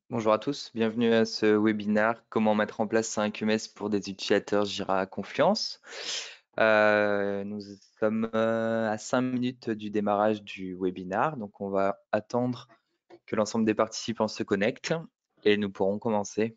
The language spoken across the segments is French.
Bonjour à tous, bienvenue à ce webinaire Comment mettre en place un QMS pour des utilisateurs Jira Confluence. Nous sommes à 5 minutes du démarrage du webinaire, donc on va attendre que l'ensemble des participants se connectent et nous pourrons commencer.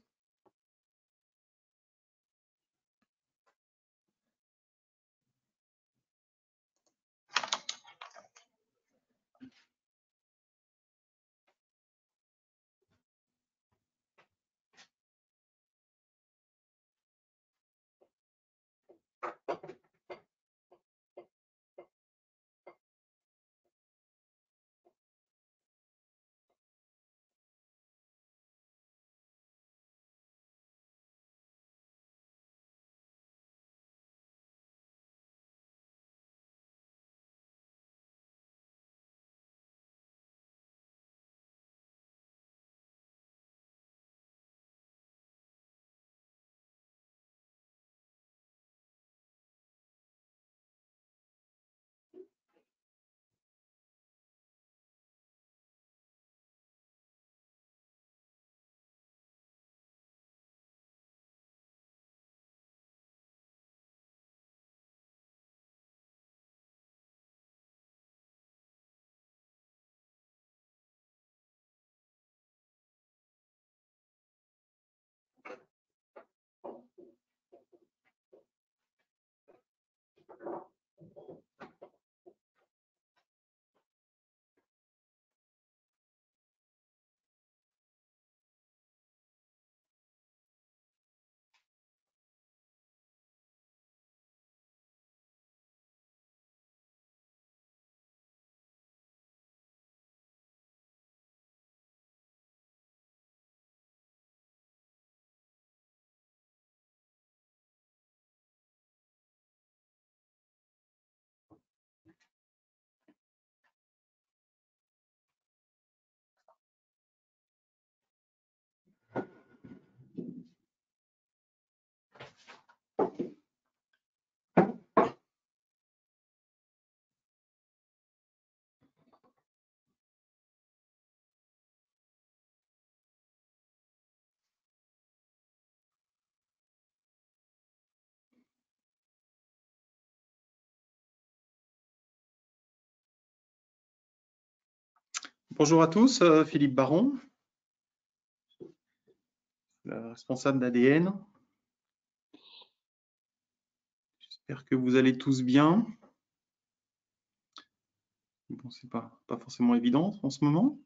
Bonjour à tous, Philippe Baron, le responsable d'ADN. J'espère que vous allez tous bien. Bon, c'est pas forcément évident en ce moment.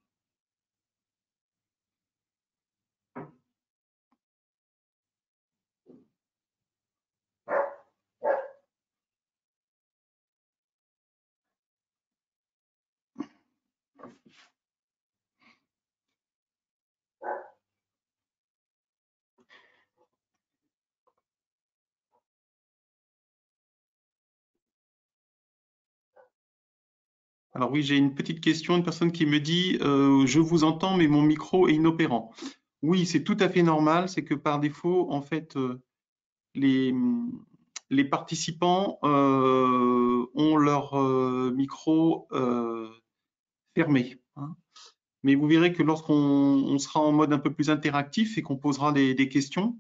Alors oui, j'ai une petite question, une personne qui me dit je vous entends mais mon micro est inopérant. Oui, c'est tout à fait normal, c'est que par défaut, en fait, les, les participants ont leur micro fermé, hein. Mais vous verrez que lorsqu'on sera en mode un peu plus interactif et qu'on posera des questions,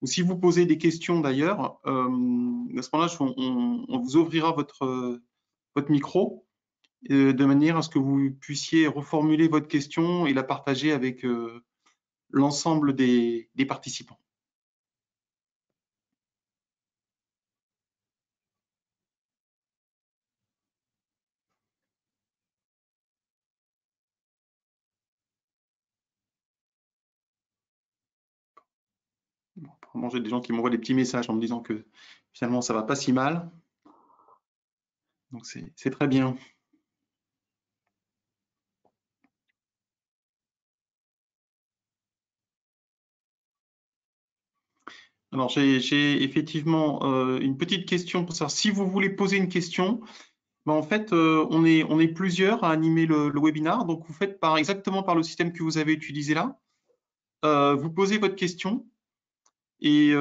ou si vous posez des questions d'ailleurs, à ce moment-là, on vous ouvrira votre micro de manière à ce que vous puissiez reformuler votre question et la partager avec l'ensemble des participants. Bon, apparemment, j'ai des gens qui m'envoient des petits messages en me disant que finalement, ça va pas si mal. Donc, c'est très bien. Alors, j'ai effectivement une petite question pour savoir si vous voulez poser une question. Ben, en fait, on est plusieurs à animer le webinar. Donc, vous faites exactement par le système que vous avez utilisé là. Vous posez votre question et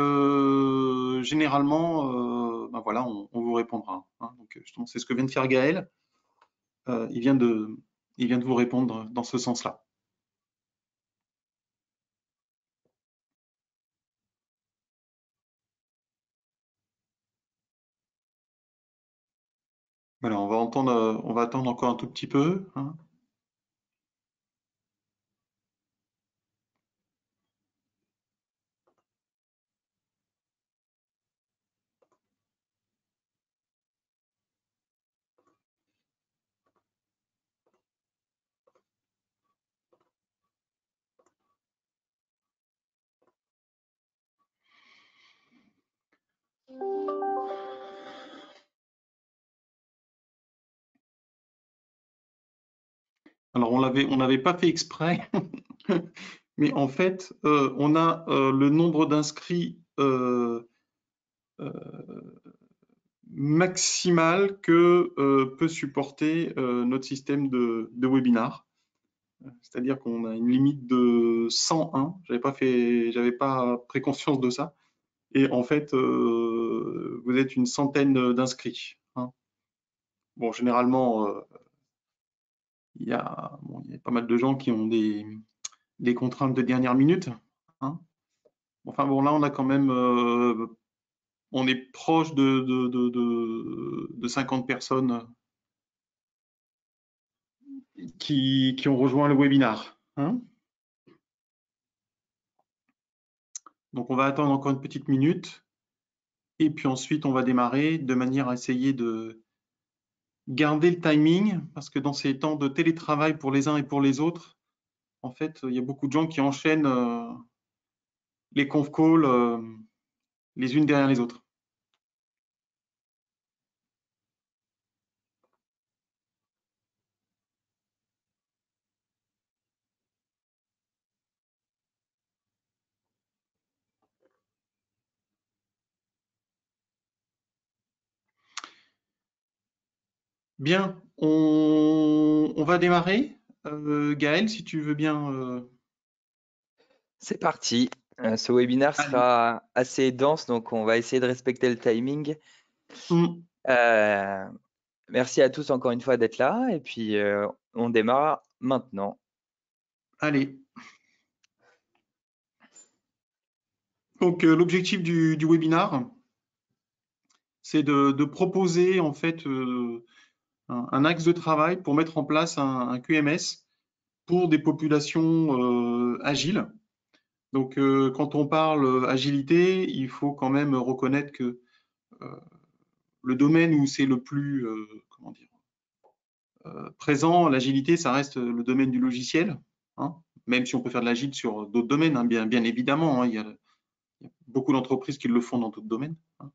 généralement, ben voilà, on vous répondra, hein. Donc, justement, c'est ce que vient de faire Gaël. Il vient de vous répondre dans ce sens-là. Voilà, on va attendre encore un tout petit peu, hein. Alors on l'avait pas fait exprès, mais en fait, on a le nombre d'inscrits maximal que peut supporter notre système de webinar. C'est-à-dire qu'on a une limite de 101. J'avais pas pris conscience de ça. Et en fait, vous êtes une centaine d'inscrits, hein. Bon, généralement, il y a pas mal de gens qui ont des contraintes de dernière minute, hein. Enfin bon, là, on a quand même, on est proche de 50 personnes qui ont rejoint le webinar, hein. Donc, on va attendre encore une petite minute et puis ensuite, on va démarrer de manière à essayer de garder le timing parce que dans ces temps de télétravail pour les uns et pour les autres, en fait, il y a beaucoup de gens qui enchaînent les conf calls les unes derrière les autres. Bien, on va démarrer. Gaël, si tu veux bien. C'est parti. Ce webinaire Allez. sera assez dense, donc on va essayer de respecter le timing. Hmm. Euh, Merci à tous encore une fois d'être là et puis on démarre maintenant. Allez. Donc, l'objectif du webinar, c'est de proposer en fait un axe de travail pour mettre en place un QMS pour des populations agiles. Donc, quand on parle agilité, il faut quand même reconnaître que le domaine où c'est le plus comment dire, présent, l'agilité, ça reste le domaine du logiciel, hein, même si on peut faire de l'agile sur d'autres domaines, hein, bien évidemment, hein, il y a beaucoup d'entreprises qui le font dans d'autres domaines, hein.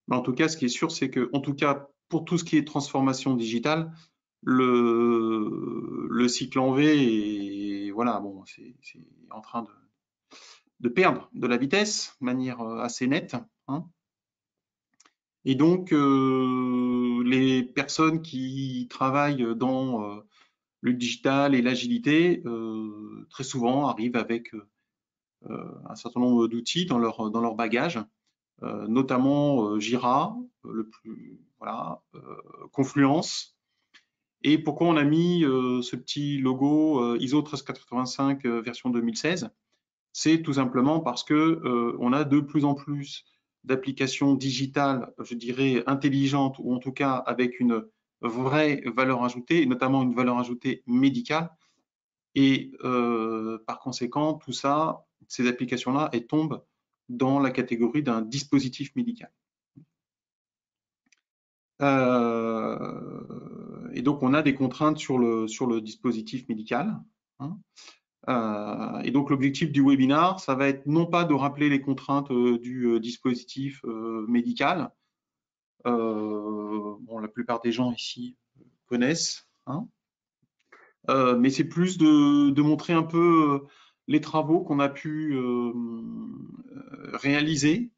Mais en tout cas, ce qui est sûr, c'est que, en tout cas, pour tout ce qui est transformation digitale, le cycle en V est, voilà, bon, c'est en train de perdre de la vitesse de manière assez nette, hein. Et donc, les personnes qui travaillent dans le digital et l'agilité, très souvent arrivent avec un certain nombre d'outils dans leur bagage, notamment Jira, voilà, Confluence. Et pourquoi on a mis ce petit logo ISO 13485 version 2016? C'est tout simplement parce que on a de plus en plus d'applications digitales, je dirais intelligentes, ou en tout cas avec une vraie valeur ajoutée, notamment une valeur ajoutée médicale. Et par conséquent, tout ça, ces applications-là, elles tombent dans la catégorie d'un dispositif médical. Et donc, on a des contraintes sur le dispositif médical, hein. Et donc, l'objectif du webinar, ça va être non pas de rappeler les contraintes du dispositif médical. Bon, la plupart des gens ici connaissent, hein. Mais c'est plus de montrer un peu les travaux qu'on a pu réaliser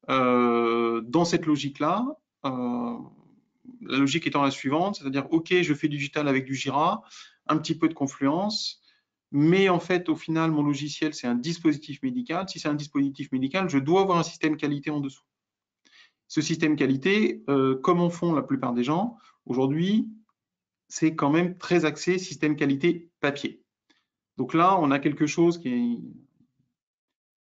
dans cette logique-là. La logique étant la suivante, c'est-à-dire, OK, je fais du digital avec du Jira, un petit peu de Confluence, mais en fait, au final, mon logiciel, c'est un dispositif médical. Si c'est un dispositif médical, je dois avoir un système qualité en dessous. Ce système qualité, comme en font la plupart des gens, aujourd'hui, c'est quand même très axé système qualité papier. Donc là, on a quelque chose qui est une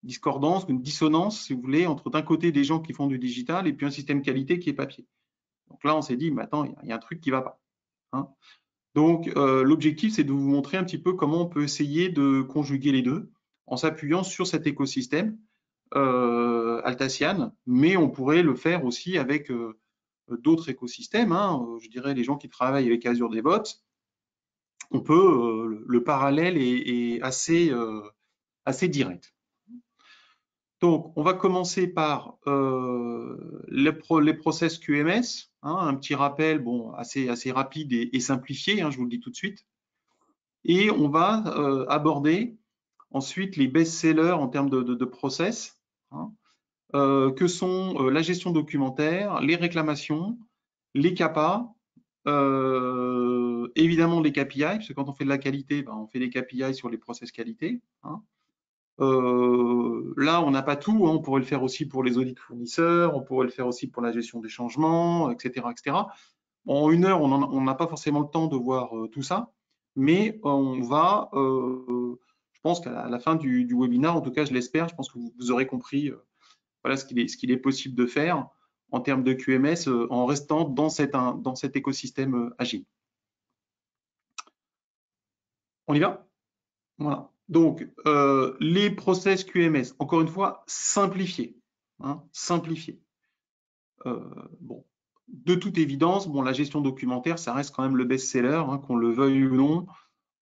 discordance, une dissonance, si vous voulez, entre d'un côté des gens qui font du digital et puis un système qualité qui est papier. Donc là, on s'est dit, mais attends, il y a un truc qui ne va pas. Hein. Donc, l'objectif, c'est de vous montrer un petit peu comment on peut essayer de conjuguer les deux en s'appuyant sur cet écosystème Altacian, mais on pourrait le faire aussi avec d'autres écosystèmes. Hein. Je dirais les gens qui travaillent avec Azure DevOps, on peut, le parallèle est assez, assez direct. Donc, on va commencer par les process QMS, hein, un petit rappel bon, assez rapide et simplifié, hein, je vous le dis tout de suite. Et on va aborder ensuite les best-sellers en termes de process, hein, que sont la gestion documentaire, les réclamations, les CAPA, évidemment les KPI, parce que quand on fait de la qualité, ben, on fait des KPI sur les process qualité. Hein. Là, on n'a pas tout, hein, on pourrait le faire aussi pour les audits fournisseurs, on pourrait le faire aussi pour la gestion des changements, etc. etc. En 1 heure, on n'a pas forcément le temps de voir tout ça, mais on va, je pense qu'à la fin du webinaire, en tout cas je l'espère, je pense que vous aurez compris voilà, ce qu'il est possible de faire en termes de QMS en restant dans cet écosystème agile. On y va? Voilà. Donc, les process QMS, encore une fois, simplifiés. Hein, simplifiés. Bon, de toute évidence, bon, la gestion documentaire, ça reste quand même le best-seller, hein, qu'on le veuille ou non.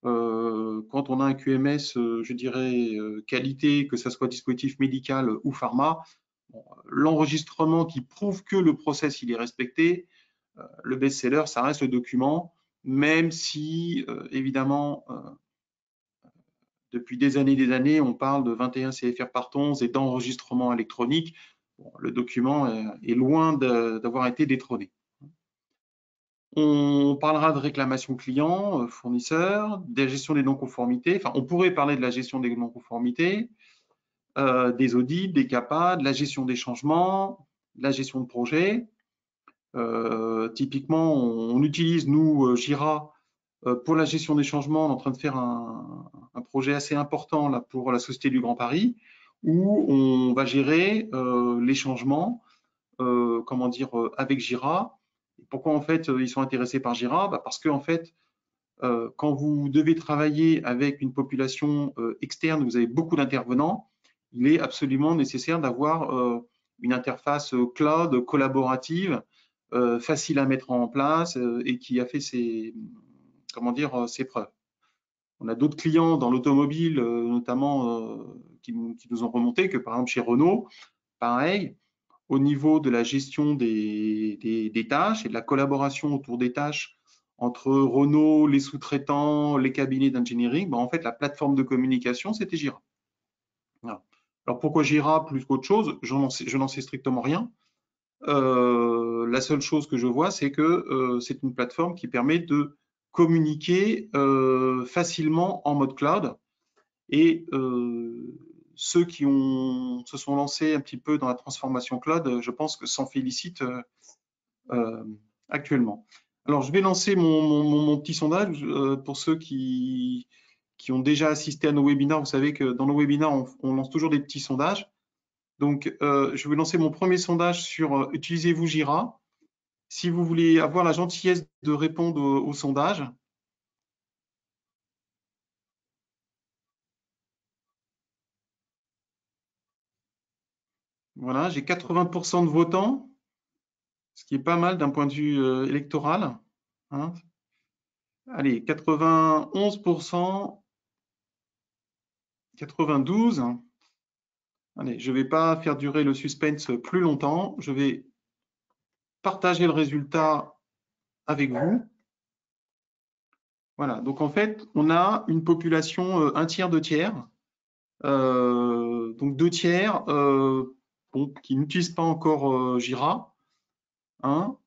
Quand on a un QMS, je dirais, qualité, que ce soit dispositif médical ou pharma, bon, l'enregistrement qui prouve que le process il est respecté, le best-seller, ça reste le document, même si, évidemment, depuis des années, on parle de 21 CFR par 11 et d'enregistrement électronique. Bon, le document est loin d'avoir été détrôné. On parlera de réclamation client, fournisseur, de la gestion des non-conformités. Enfin, on pourrait parler de la gestion des non-conformités, des audits, des CAPA, de la gestion des changements, de la gestion de projet. Typiquement, on utilise, nous, Jira, pour la gestion des changements. On est en train de faire un projet assez important là, pour la Société du Grand Paris, où on va gérer les changements, comment dire, avec Jira. Pourquoi en fait ils sont intéressés par Jira? Bah, parce que en fait, quand vous devez travailler avec une population externe, vous avez beaucoup d'intervenants, il est absolument nécessaire d'avoir une interface cloud collaborative, facile à mettre en place et qui a fait ses, comment dire, ses preuves. On a d'autres clients dans l'automobile, notamment, qui nous ont remonté que par exemple chez Renault, pareil, au niveau de la gestion des tâches et de la collaboration autour des tâches entre Renault, les sous-traitants, les cabinets d'engineering, ben en fait, la plateforme de communication, c'était Jira. Voilà. Alors, pourquoi Jira plus qu'autre chose? Je n'en sais strictement rien. La seule chose que je vois, c'est que c'est une plateforme qui permet de communiquer facilement en mode cloud. Et ceux qui se sont lancés un petit peu dans la transformation cloud, je pense que s'en félicitent actuellement. Alors, je vais lancer mon petit sondage pour ceux qui ont déjà assisté à nos webinaires. Vous savez que dans nos webinaires, on lance toujours des petits sondages. Donc, je vais lancer mon premier sondage sur utilisez-vous Jira? Si vous voulez avoir la gentillesse de répondre au sondage. Voilà, j'ai 80% de votants, ce qui est pas mal d'un point de vue électoral. Hein. Allez, 91%, 92%. Allez, je ne vais pas faire durer le suspense plus longtemps. Je vais partager le résultat avec vous. Voilà, donc en fait, on a une population un tiers, deux tiers. Donc 2 tiers bon, qui n'utilisent pas encore Jira. Hein,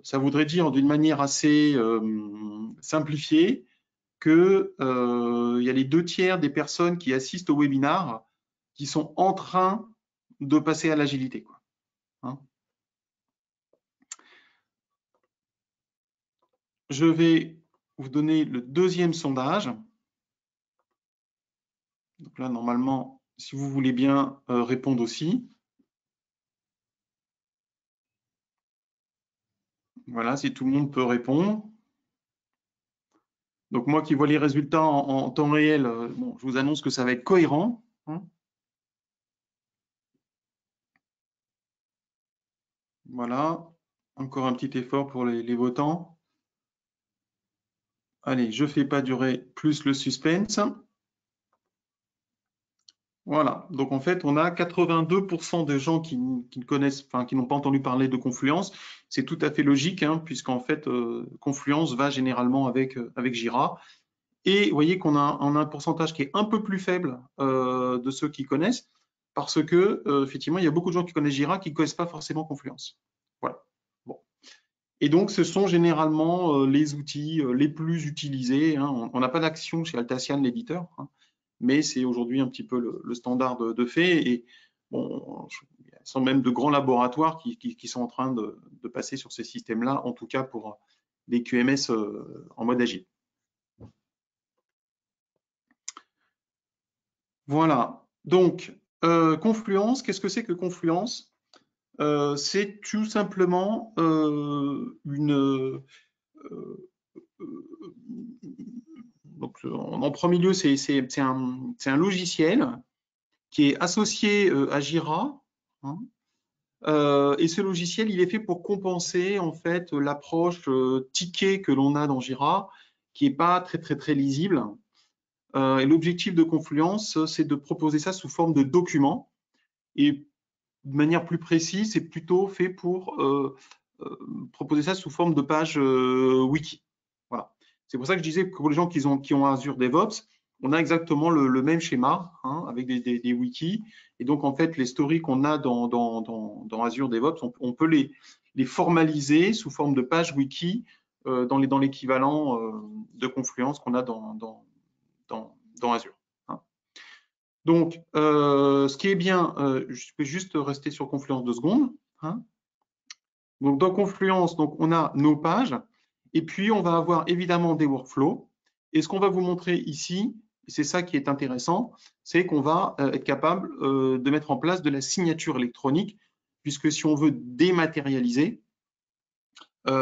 ça voudrait dire d'une manière assez simplifiée que il y a les 2 tiers des personnes qui assistent au webinar qui sont en train de passer à l'agilité. Hein. Je vais vous donner le deuxième sondage. Donc là, normalement, si vous voulez bien répondre aussi. Voilà, si tout le monde peut répondre. Donc moi qui vois les résultats en temps réel, bon, je vous annonce que ça va être cohérent, hein. Voilà, encore un petit effort pour les votants. Allez, je ne fais pas durer plus le suspense. Voilà, donc en fait, on a 82% de gens qui ne connaissent, enfin, qui n'ont pas entendu parler de Confluence. C'est tout à fait logique, hein, puisqu'en fait, Confluence va généralement avec Jira. Et vous voyez qu'on a un pourcentage qui est un peu plus faible de ceux qui connaissent, parce que effectivement, il y a beaucoup de gens qui connaissent Jira qui ne connaissent pas forcément Confluence. Voilà. Bon. Et donc, ce sont généralement les outils les plus utilisés, hein. On n'a pas d'action chez Altacian, l'éditeur, hein, mais c'est aujourd'hui un petit peu le standard de fait. Et bon, il y a même de grands laboratoires qui sont en train de passer sur ces systèmes-là, en tout cas pour des QMS en mode agile. Voilà. Donc, Confluence, qu'est-ce que c'est que Confluence? C'est tout simplement donc, en premier lieu, c'est un logiciel qui est associé à Jira, hein. Et ce logiciel, il est fait pour compenser en fait l'approche ticket que l'on a dans Jira, qui est pas très lisible. Et l'objectif de Confluence, c'est de proposer ça sous forme de document. Et de manière plus précise, c'est plutôt fait pour proposer ça sous forme de page wiki. Voilà. C'est pour ça que je disais que pour les gens qui ont Azure DevOps, on a exactement le même schéma, hein, avec des wikis. Et donc, en fait, les stories qu'on a dans Azure DevOps, on peut les formaliser sous forme de page wiki dans l'équivalent de Confluence qu'on a dans Azure. Donc, ce qui est bien, je peux juste rester sur Confluence 2 secondes, hein. Donc, dans Confluence, donc, on a nos pages, et puis on va avoir évidemment des workflows. Et ce qu'on va vous montrer ici, c'est ça qui est intéressant, c'est qu'on va être capable de mettre en place de la signature électronique, puisque si on veut dématérialiser, il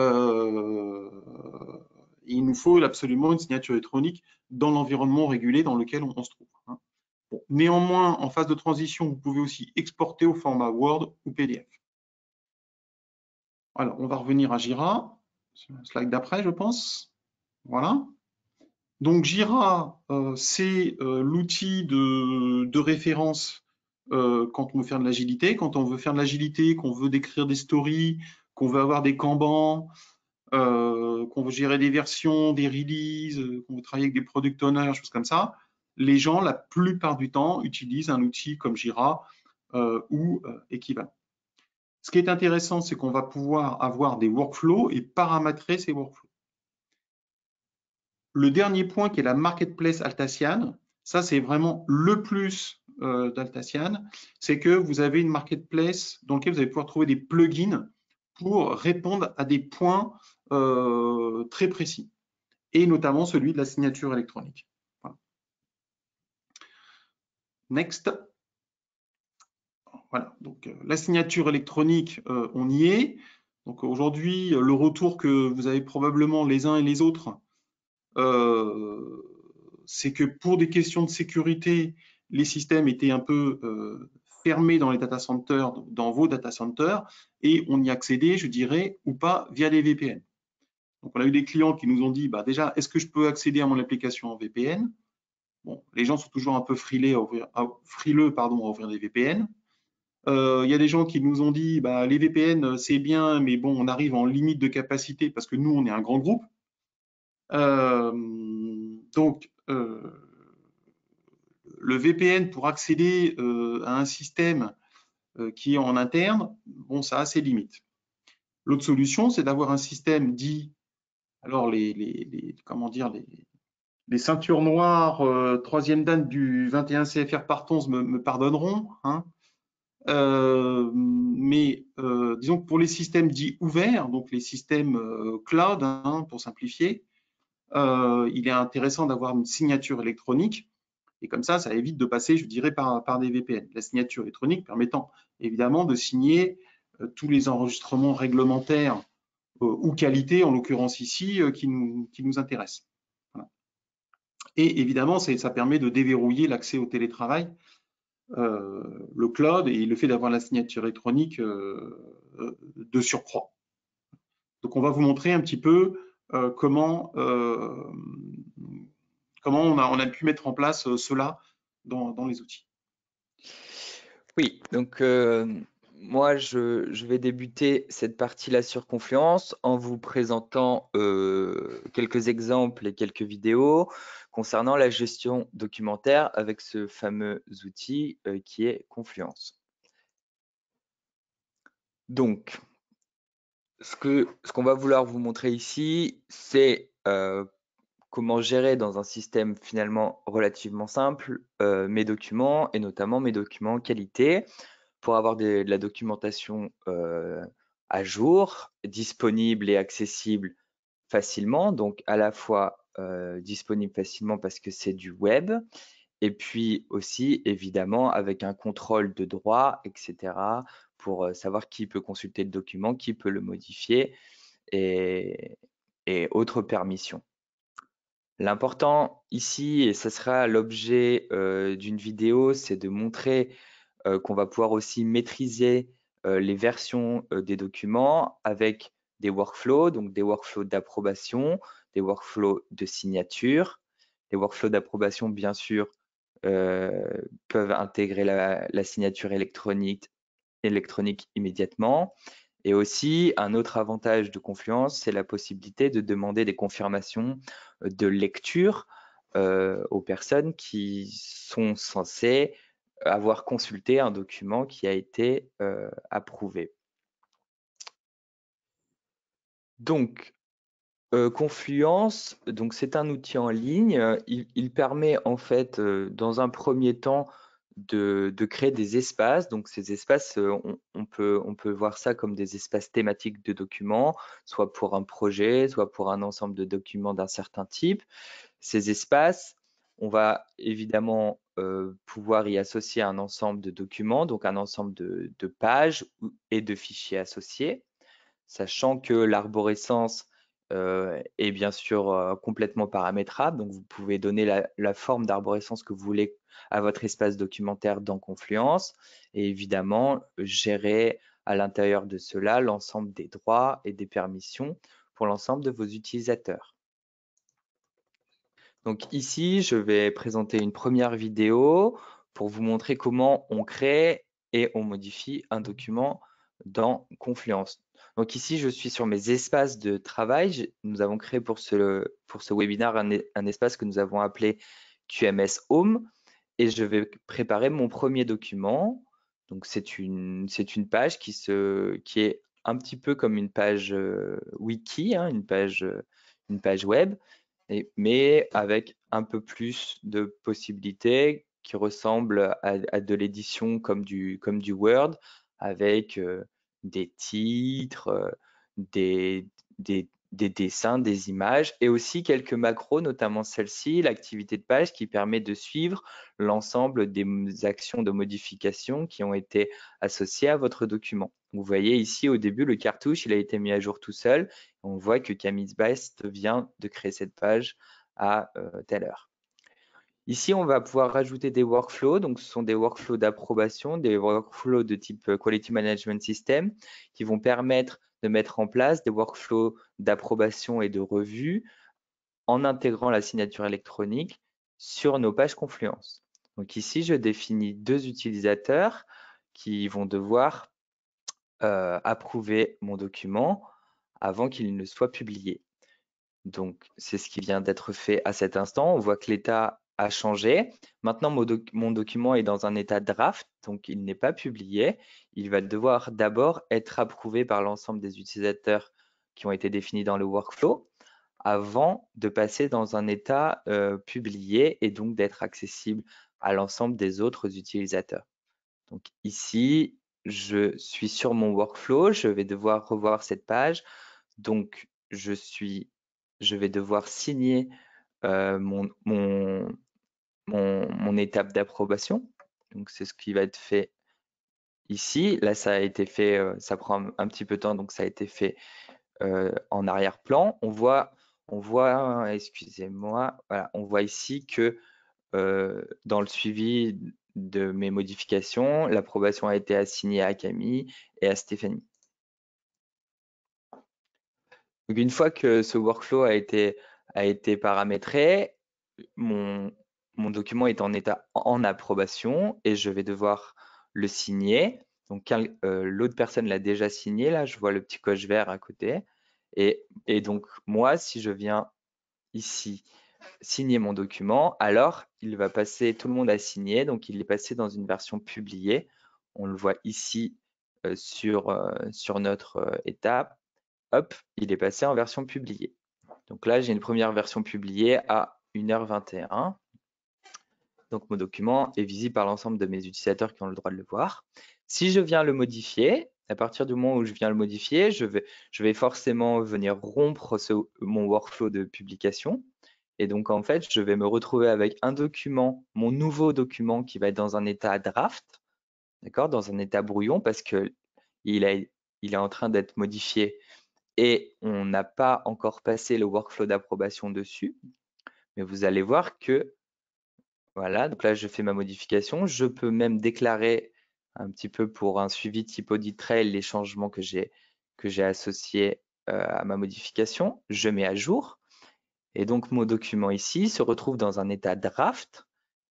nous faut absolument une signature électronique dans l'environnement régulé dans lequel on se trouve, hein. Bon. Néanmoins, en phase de transition, vous pouvez aussi exporter au format Word ou PDF. Alors, on va revenir à Jira, sur le slide d'après, je pense. Voilà. Donc, Jira, c'est l'outil de référence quand on veut faire de l'agilité. Quand on veut faire de l'agilité, qu'on veut décrire des stories, qu'on veut avoir des Kanban, qu'on veut gérer des versions, des releases, qu'on veut travailler avec des product owners, choses comme ça, les gens, la plupart du temps, utilisent un outil comme Jira ou équivalent. Ce qui est intéressant, c'est qu'on va pouvoir avoir des workflows et paramétrer ces workflows. Le dernier point qui est la marketplace Altacian, ça c'est vraiment le plus d'Altacian, c'est que vous avez une marketplace dans laquelle vous allez pouvoir trouver des plugins pour répondre à des points très précis, et notamment celui de la signature électronique. Voilà. Next. Voilà, donc la signature électronique, on y est. Donc aujourd'hui, le retour que vous avez probablement les uns et les autres, c'est que pour des questions de sécurité, les systèmes étaient un peu fermés dans les data centers, dans vos data centers, et on y accédait, je dirais, ou pas, via les VPN. Donc on a eu des clients qui nous ont dit, bah, déjà, est-ce que je peux accéder à mon application en VPN? Bon, les gens sont toujours un peu frileux à ouvrir des VPN. Il y a des gens qui nous ont dit, bah, les VPN, c'est bien, mais bon, on arrive en limite de capacité parce que nous, on est un grand groupe. Donc, le VPN pour accéder à un système qui est en interne, bon, ça a ses limites. L'autre solution, c'est d'avoir un système dit, alors comment dire, les ceintures noires, troisième dan du 21 CFR part 11 me pardonneront, hein. Mais disons que pour les systèmes dits ouverts, donc les systèmes cloud, hein, pour simplifier, il est intéressant d'avoir une signature électronique. Et comme ça évite de passer, je dirais, par des VPN. La signature électronique permettant évidemment de signer tous les enregistrements réglementaires ou qualité, en l'occurrence ici, qui nous intéresse. Voilà. Et évidemment, ça permet de déverrouiller l'accès au télétravail, le cloud et le fait d'avoir la signature électronique de surcroît. Donc, on va vous montrer un petit peu comment on a pu mettre en place cela dans les outils. Oui, donc moi je vais débuter cette partie-là sur Confluence en vous présentant quelques exemples et quelques vidéos concernant la gestion documentaire avec ce fameux outil qui est Confluence. Donc, ce qu'on va vouloir vous montrer ici, c'est comment gérer dans un système finalement relativement simple mes documents et notamment mes documents qualité pour avoir de la documentation à jour, disponible et accessible facilement. Donc à la fois disponible facilement parce que c'est du web et puis aussi évidemment avec un contrôle de droit, etc. pour savoir qui peut consulter le document, qui peut le modifier et autres permissions. L'important ici, et ce sera l'objet d'une vidéo, c'est de montrer qu'on va pouvoir aussi maîtriser les versions des documents avec des workflows, donc des workflows d'approbation, des workflows de signature. Les workflows d'approbation, bien sûr, peuvent intégrer la signature électronique immédiatement. Et aussi, un autre avantage de Confluence, c'est la possibilité de demander des confirmations de lecture aux personnes qui sont censées avoir consulté un document qui a été approuvé. Donc, Confluence, donc c'est un outil en ligne. Il permet en fait, dans un premier temps, de créer des espaces. Donc ces espaces, on peut voir ça comme des espaces thématiques de documents, soit pour un projet, soit pour un ensemble de documents d'un certain type. Ces espaces, on va évidemment pouvoir y associer un ensemble de documents, donc un ensemble de pages et de fichiers associés, sachant que l'arborescence est bien sûr complètement paramétrable. Donc, vous pouvez donner la forme d'arborescence que vous voulez à votre espace documentaire dans Confluence et évidemment gérer à l'intérieur de cela l'ensemble des droits et des permissions pour l'ensemble de vos utilisateurs. Donc ici, je vais présenter une première vidéo pour vous montrer comment on crée et on modifie un document dans Confluence. Donc ici, je suis sur mes espaces de travail. Nous avons créé pour ce webinaire un espace que nous avons appelé QMS Home et je vais préparer mon premier document. Donc c'est une page qui est un petit peu comme une page wiki, hein, une page web, mais avec un peu plus de possibilités qui ressemblent à de l'édition comme du Word, avec des titres, des dessins, des images et aussi quelques macros, notamment celle-ci, l'activité de page qui permet de suivre l'ensemble des actions de modification qui ont été associées à votre document. Vous voyez ici au début le cartouche, il a été mis à jour tout seul. On voit que Camille Best vient de créer cette page à telle heure. Ici, on va pouvoir rajouter des workflows. Donc, ce sont des workflows d'approbation, des workflows de type Quality Management System qui vont permettre de mettre en place des workflows d'approbation et de revue en intégrant la signature électronique sur nos pages Confluence. Donc ici, je définis deux utilisateurs qui vont devoir approuver mon document avant qu'il ne soit publié. Donc, c'est ce qui vient d'être fait à cet instant. On voit que l'état a changé. Maintenant, mon document est dans un état draft, donc il n'est pas publié. Il va devoir d'abord être approuvé par l'ensemble des utilisateurs qui ont été définis dans le workflow avant de passer dans un état publié et donc d'être accessible à l'ensemble des autres utilisateurs. Donc ici, je suis sur mon workflow, je vais devoir revoir cette page. Donc, je vais devoir signer mon étape d'approbation. Donc, c'est ce qui va être fait ici. Là, ça a été fait, ça prend un petit peu de temps, donc ça a été fait en arrière-plan, on voit, excusez-moi, voilà, on voit ici que dans le suivi de mes modifications, l'approbation a été assignée à Camille et à Stéphanie. Donc une fois que ce workflow a été paramétré, mon document est en état en approbation et je vais devoir le signer. Donc l'autre personne l'a déjà signé, là je vois le petit coche vert à côté. Et donc moi, si je viens ici signer mon document, alors il va passer, tout le monde a signé, donc il est passé dans une version publiée. On le voit ici sur notre étape. Hop, il est passé en version publiée. Donc là, j'ai une première version publiée à 1h21. Donc mon document est visible par l'ensemble de mes utilisateurs qui ont le droit de le voir. Si je viens le modifier, à partir du moment où je viens le modifier, je vais forcément venir rompre mon workflow de publication. Et donc en fait, je vais me retrouver avec un document, mon nouveau document qui va être dans un état draft, d'accord, dans un état brouillon parce que il est en train d'être modifié et on n'a pas encore passé le workflow d'approbation dessus. Mais vous allez voir que voilà, donc là, je fais ma modification. Je peux même déclarer un petit peu pour un suivi type audit trail les changements que j'ai associés à ma modification. Je mets à jour. Et donc, mon document ici se retrouve dans un état draft.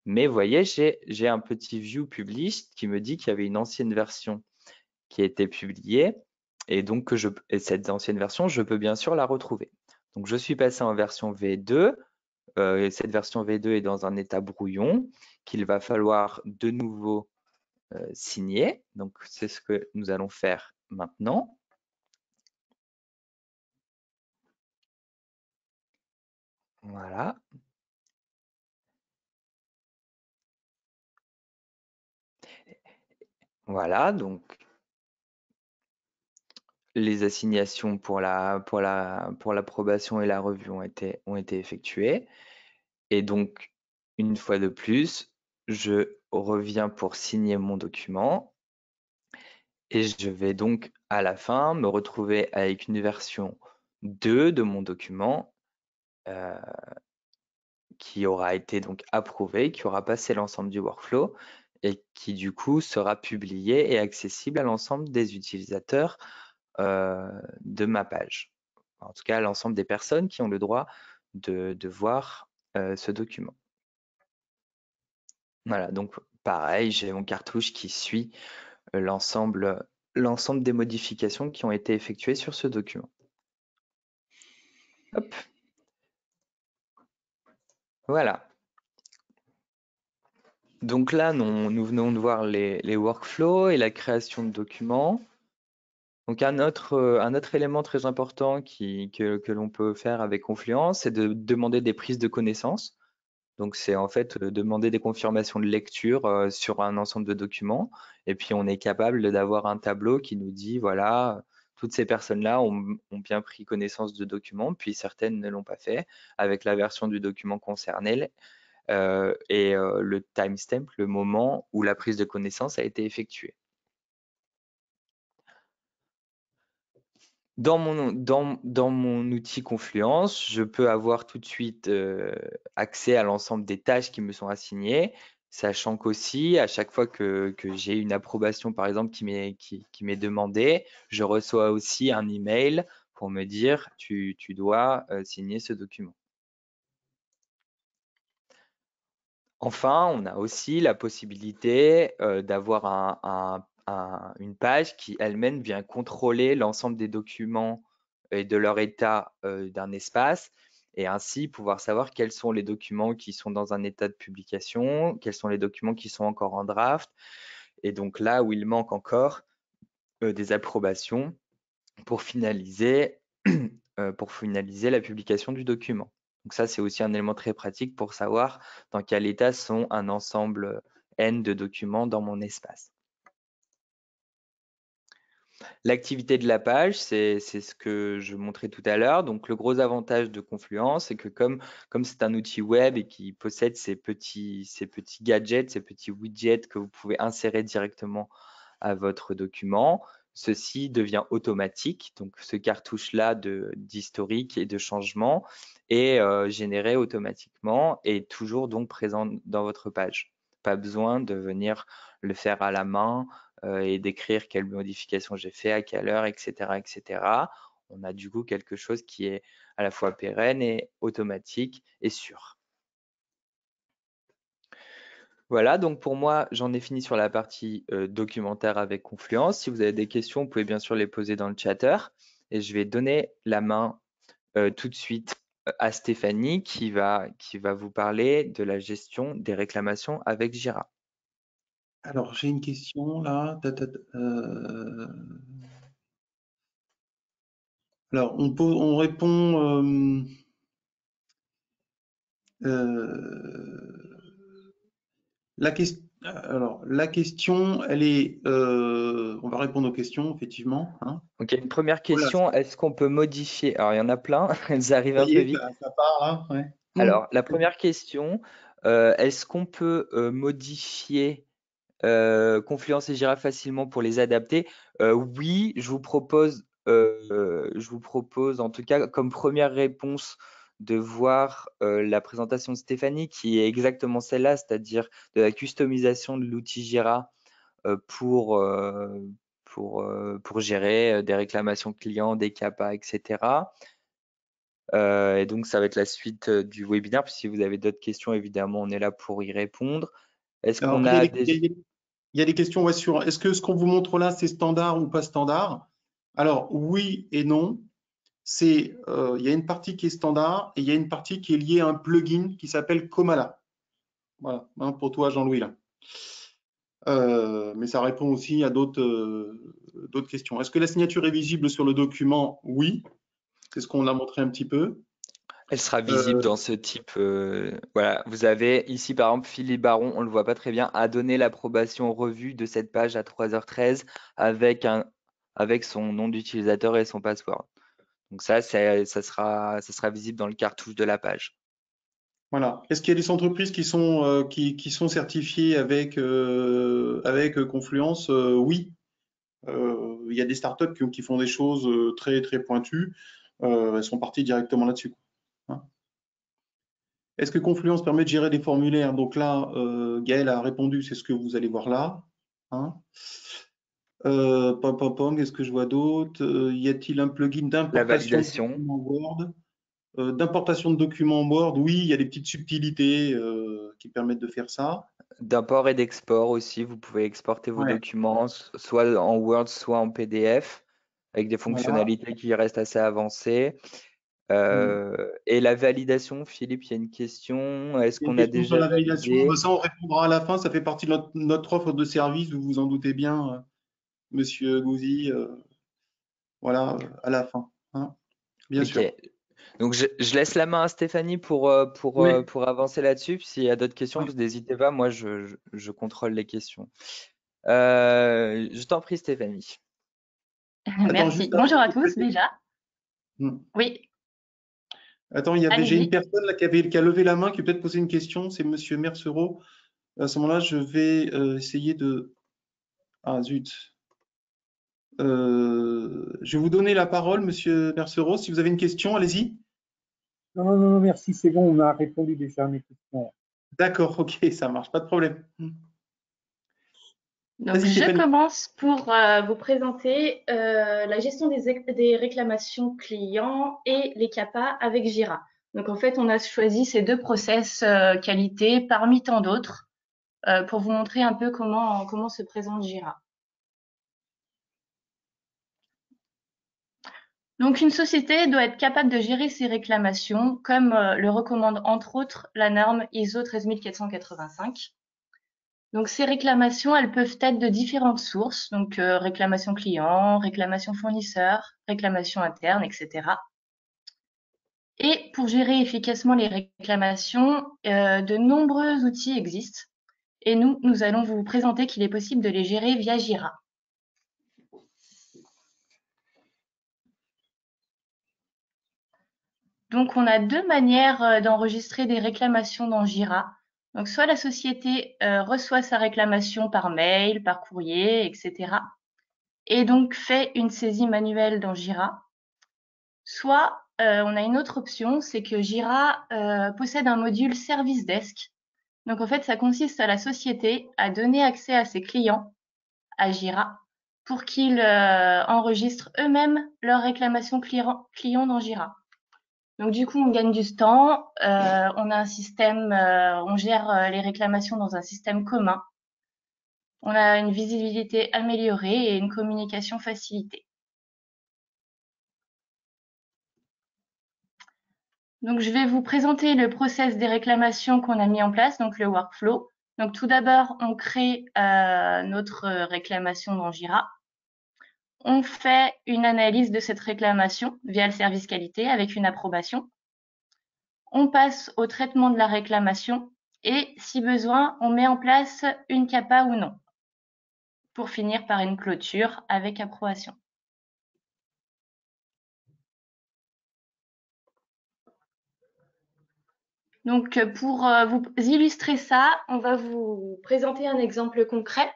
Mais vous voyez, j'ai un petit view published qui me dit qu'il y avait une ancienne version qui a été publiée. Et donc, cette ancienne version, je peux bien sûr la retrouver. Donc, je suis passé en version V2. Cette version V2 est dans un état brouillon qu'il va falloir de nouveau signer. Donc, c'est ce que nous allons faire maintenant. Voilà. Voilà, donc les assignations pour l'approbation et la revue ont été effectuées. Et donc, une fois de plus, je reviens pour signer mon document. Et je vais donc à la fin me retrouver avec une version 2 de mon document qui aura été donc approuvé, qui aura passé l'ensemble du workflow et qui du coup sera publié et accessible à l'ensemble des utilisateurs de ma page. En tout cas, à l'ensemble des personnes qui ont le droit de voir ce document. Voilà, donc pareil, j'ai mon cartouche qui suit l'ensemble des modifications qui ont été effectuées sur ce document. Hop. Voilà. Donc là, nous venons de voir les workflows et la création de documents. Donc un autre élément très important que l'on peut faire avec Confluence, c'est de demander des prises de connaissances. Donc c'est en fait demander des confirmations de lecture sur un ensemble de documents. Et puis on est capable d'avoir un tableau qui nous dit, voilà, toutes ces personnes-là ont bien pris connaissance de documents, puis certaines ne l'ont pas fait, avec la version du document concerné et le timestamp, le moment où la prise de connaissance a été effectuée. Dans mon outil Confluence, je peux avoir tout de suite accès à l'ensemble des tâches qui me sont assignées, sachant qu'aussi, à chaque fois que j'ai une approbation, par exemple, qui m'est demandée, je reçois aussi un email pour me dire tu dois signer ce document. Enfin, on a aussi la possibilité d'avoir une page qui elle-même vient contrôler l'ensemble des documents et de leur état d'un espace et ainsi pouvoir savoir quels sont les documents qui sont dans un état de publication, quels sont les documents qui sont encore en draft et donc là où il manque encore des approbations pour finaliser la publication du document. Donc ça, c'est aussi un élément très pratique pour savoir dans quel état sont un ensemble N de documents dans mon espace. L'activité de la page, c'est ce que je montrais tout à l'heure. Donc le gros avantage de Confluence, c'est que comme c'est un outil web et qui possède ces petits gadgets, ces petits widgets que vous pouvez insérer directement à votre document, ceci devient automatique. Donc, ce cartouche-là d'historique et de changement est généré automatiquement et toujours donc présent dans votre page. Pas besoin de venir le faire à la main et d'écrire quelle modification j'ai fait, à quelle heure, etc., etc. On a du coup quelque chose qui est à la fois pérenne et automatique et sûr. Voilà, donc pour moi, j'en ai fini sur la partie documentaire avec Confluence. Si vous avez des questions, vous pouvez bien sûr les poser dans le chatter. Et je vais donner la main tout de suite à Stéphanie qui va vous parler de la gestion des réclamations avec Jira. Alors, j'ai une question là. Alors, on répond. La question, elle est. On va répondre aux questions, effectivement. Hein. Donc, il y a une première Voilà, question, est-ce qu'on peut modifier? Alors, il y en a plein, elles arrivent ça un y peu est, vite. ça part là. Ouais. Alors, la première question, est-ce qu'on peut modifier Confluence et Jira facilement pour les adapter? Oui, je vous propose en tout cas comme première réponse de voir la présentation de Stéphanie qui est exactement celle-là, c'est-à-dire de la customisation de l'outil Jira pour gérer des réclamations clients, des CAPA, etc. Et donc, ça va être la suite du webinaire. Puis si vous avez d'autres questions, évidemment, on est là pour y répondre. Est-ce Alors qu'on après, a des... il y a des questions ouais, sur est-ce que ce qu'on vous montre là, c'est standard ou pas standard? Alors, oui et non. Il y a une partie qui est standard et il y a une partie qui est liée à un plugin qui s'appelle Komala. Voilà, hein, pour toi, Jean-Louis, là. Mais ça répond aussi à d'autres questions. Est-ce que la signature est visible sur le document? Oui, c'est ce qu'on a montré un petit peu. Elle sera visible Euh, dans ce type. Voilà, vous avez ici par exemple Philippe Baron, on le voit pas très bien, a donné l'approbation revue de cette page à 3h13 avec son nom d'utilisateur et son password. Donc ça sera visible dans le cartouche de la page. voilà. Est-ce qu'il y a des entreprises qui sont certifiées avec Confluence? Oui. Il y a des startups qui font des choses très, très pointues. Elles sont parties directement là-dessus. Hein. Est-ce que Confluence permet de gérer des formulaires? Donc là, Gaël a répondu, c'est ce que vous allez voir là. Hein. Qu'est-ce que je vois d'autre? Y a-t-il un plugin La d'importation de validation, documents Word? D'importation de documents Word, oui, il y a des petites subtilités qui permettent de faire ça. d'import et d'export aussi, vous pouvez exporter vos Ouais, documents soit en Word, soit en PDF, avec des voilà. fonctionnalités qui restent assez avancées. Hmm. Et la validation, Philippe, il y a une question. Est-ce Il y a une qu'on a question sur déjà la validation. Ben, validé? ça, on répondra à la fin. Ça fait partie de notre offre de service. Vous vous en doutez bien, Monsieur Gouzy. Voilà, à la fin. Hein, bien Ok. sûr. Donc je laisse la main à Stéphanie Oui. pour avancer là-dessus. Puis s'il y a d'autres questions, Oui. vous n'hésitez pas. Moi, je contrôle les questions. Je t'en prie, Stéphanie. Attends, Merci. juste Bonjour avant. à tous déjà. Hmm. Oui, Attends, j'ai une allez-y. personne là qui a levé la main, qui peut-être posé une question. C'est Monsieur Mercereau. À ce moment-là, je vais essayer de. Ah zut. Je vais vous donner la parole, Monsieur Mercereau. Si vous avez une question, allez-y. Non, non, non, merci, c'est bon, on a répondu déjà à mes questions. D'accord, ok, ça marche, pas de problème. Donc, Vas-y, je Stéphanie. commence pour vous présenter la gestion des réclamations clients et les CAPA avec Jira. Donc, en fait, on a choisi ces deux process qualité parmi tant d'autres pour vous montrer un peu comment se présente Jira. Donc, une société doit être capable de gérer ses réclamations comme le recommande entre autres la norme ISO 13485. Donc ces réclamations, elles peuvent être de différentes sources, donc réclamation client, réclamation fournisseur, réclamation interne, etc. Et pour gérer efficacement les réclamations, de nombreux outils existent. Et nous allons vous présenter qu'il est possible de les gérer via Jira. Donc on a deux manières d'enregistrer des réclamations dans Jira. Donc soit la société reçoit sa réclamation par mail, par courrier, etc. et donc fait une saisie manuelle dans Jira. Soit on a une autre option, c'est que Jira possède un module Service Desk. Donc en fait, ça consiste à la société à donner accès à ses clients à Jira pour qu'ils enregistrent eux-mêmes leurs réclamations clients dans Jira. Donc du coup, on gagne du temps, on a un système, on gère les réclamations dans un système commun. On a une visibilité améliorée et une communication facilitée. Donc je vais vous présenter le process des réclamations qu'on a mis en place, donc le workflow. Donc tout d'abord, on crée notre réclamation dans Jira. On fait une analyse de cette réclamation via le service qualité avec une approbation. On passe au traitement de la réclamation et, si besoin, on met en place une CAPA ou non, pour finir par une clôture avec approbation. Donc, pour vous illustrer ça, on va vous présenter un exemple concret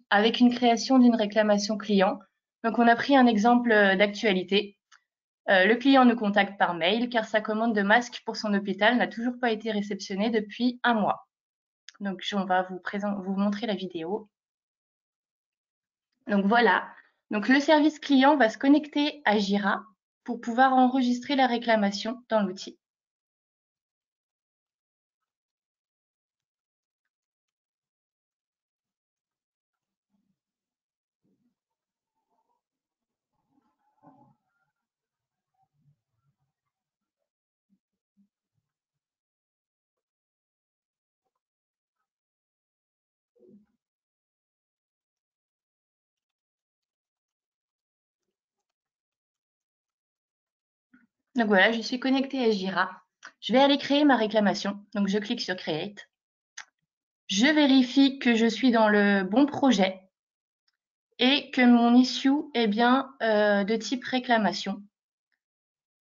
avec une création d'une réclamation client. Donc, on a pris un exemple d'actualité. Le client nous contacte par mail car sa commande de masques pour son hôpital n'a toujours pas été réceptionnée depuis 1 mois. Donc, on va vous montrer la vidéo. Donc voilà. Donc le service client va se connecter à Jira pour pouvoir enregistrer la réclamation dans l'outil. Donc voilà, je suis connectée à Jira. Je vais aller créer ma réclamation. Donc je clique sur Create. Je vérifie que je suis dans le bon projet et que mon issue est bien de type réclamation.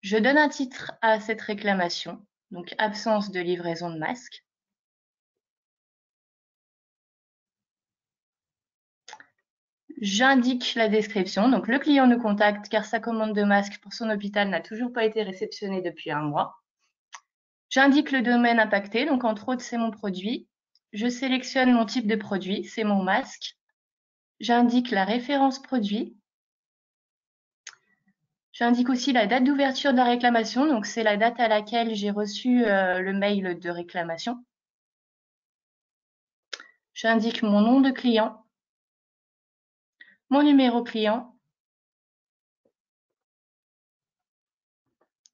Je donne un titre à cette réclamation, donc absence de livraison de masque. J'indique la description. Donc le client nous contacte car sa commande de masque pour son hôpital n'a toujours pas été réceptionnée depuis 1 mois. J'indique le domaine impacté, donc entre autres, c'est mon produit. Je sélectionne mon type de produit, c'est mon masque. J'indique la référence produit. J'indique aussi la date d'ouverture de la réclamation, donc c'est la date à laquelle j'ai reçu le mail de réclamation. J'indique mon nom de client, mon numéro client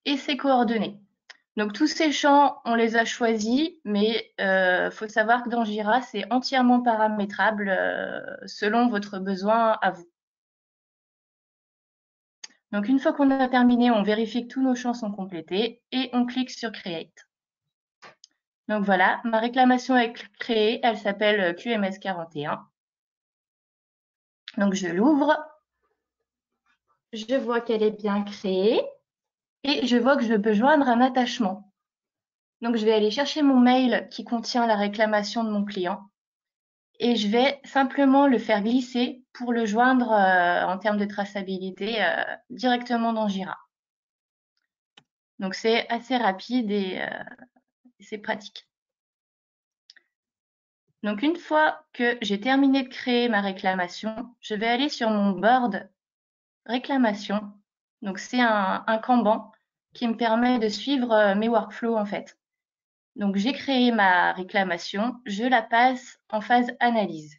et ses coordonnées. Donc tous ces champs, on les a choisis, mais faut savoir que dans Jira, c'est entièrement paramétrable selon votre besoin à vous. Donc une fois qu'on a terminé, on vérifie que tous nos champs sont complétés et on clique sur Create. Donc voilà, ma réclamation est créée, elle s'appelle QMS41. Donc je l'ouvre, je vois qu'elle est bien créée et je vois que je peux joindre un attachement. Donc je vais aller chercher mon mail qui contient la réclamation de mon client et je vais simplement le faire glisser pour le joindre en termes de traçabilité directement dans Jira. Donc c'est assez rapide et c'est pratique. Donc une fois que j'ai terminé de créer ma réclamation, je vais aller sur mon board réclamation. Donc c'est un Kanban qui me permet de suivre mes workflows en fait. Donc j'ai créé ma réclamation, je la passe en phase analyse.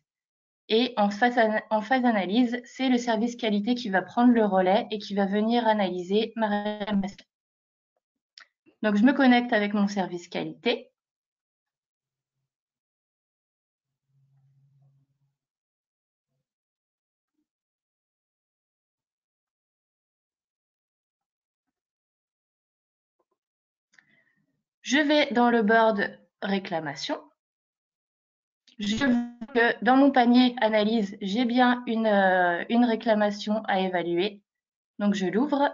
Et en phase analyse, c'est le service qualité qui va prendre le relais et qui va venir analyser ma réclamation. Donc je me connecte avec mon service qualité. Je vais dans le board réclamation. Je vois que dans mon panier analyse, j'ai bien une réclamation à évaluer. Donc je l'ouvre.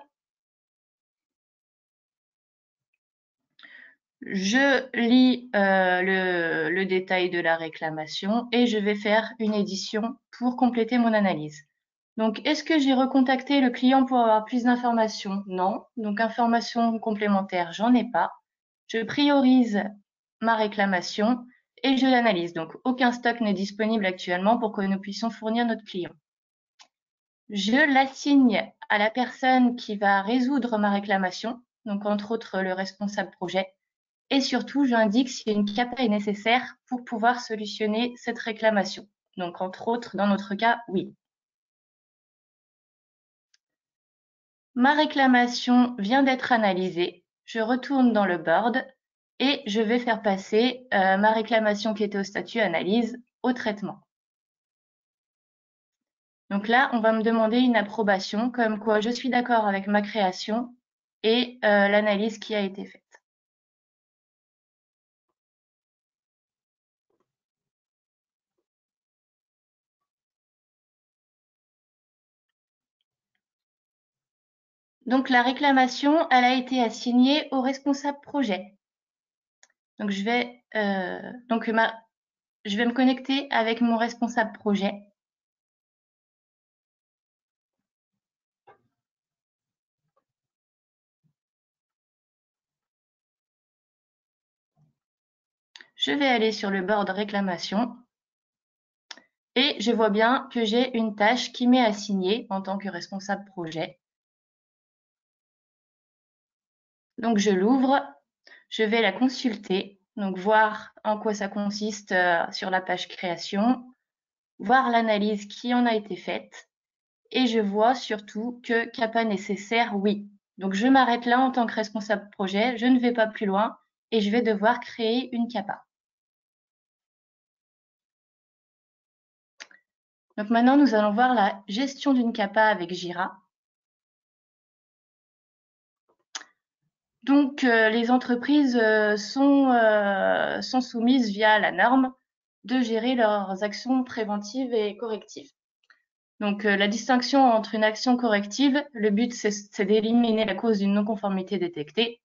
Je lis le détail de la réclamation et je vais faire une édition pour compléter mon analyse. Donc, est-ce que j'ai recontacté le client pour avoir plus d'informations? Non. Donc, informations complémentaires, j'en ai pas. Je priorise ma réclamation et je l'analyse. Donc, aucun stock n'est disponible actuellement pour que nous puissions fournir notre client. Je l'assigne à la personne qui va résoudre ma réclamation, donc entre autres le responsable projet. Et surtout, j'indique si une CAPA est nécessaire pour pouvoir solutionner cette réclamation. Donc, entre autres, dans notre cas, oui. Ma réclamation vient d'être analysée. Je retourne dans le board et je vais faire passer ma réclamation qui était au statut analyse au traitement. Donc là, on va me demander une approbation, comme quoi je suis d'accord avec ma création et l'analyse qui a été faite. Donc la réclamation, elle a été assignée au responsable projet. Donc je vais me connecter avec mon responsable projet. Je vais aller sur le board réclamation et je vois bien que j'ai une tâche qui m'est assignée en tant que responsable projet. Donc je l'ouvre, je vais la consulter, donc voir en quoi ça consiste sur la page création, voir l'analyse qui en a été faite et je vois surtout que CAPA nécessaire, oui. Donc je m'arrête là en tant que responsable projet, je ne vais pas plus loin et je vais devoir créer une CAPA. Donc maintenant, nous allons voir la gestion d'une CAPA avec Jira. Donc les entreprises sont soumises via la norme de gérer leurs actions préventives et correctives. Donc la distinction entre une action corrective, le but c'est d'éliminer la cause d'une non-conformité détectée.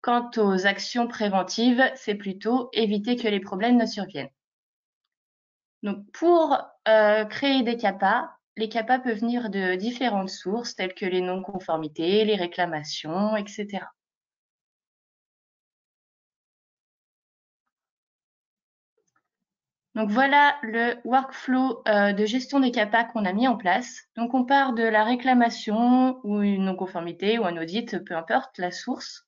Quant aux actions préventives, c'est plutôt éviter que les problèmes ne surviennent. Donc pour créer des CAPA, les CAPA peuvent venir de différentes sources telles que les non-conformités, les réclamations, etc. Donc voilà le workflow de gestion des CAPA qu'on a mis en place. Donc on part de la réclamation ou une non-conformité ou un audit, peu importe la source.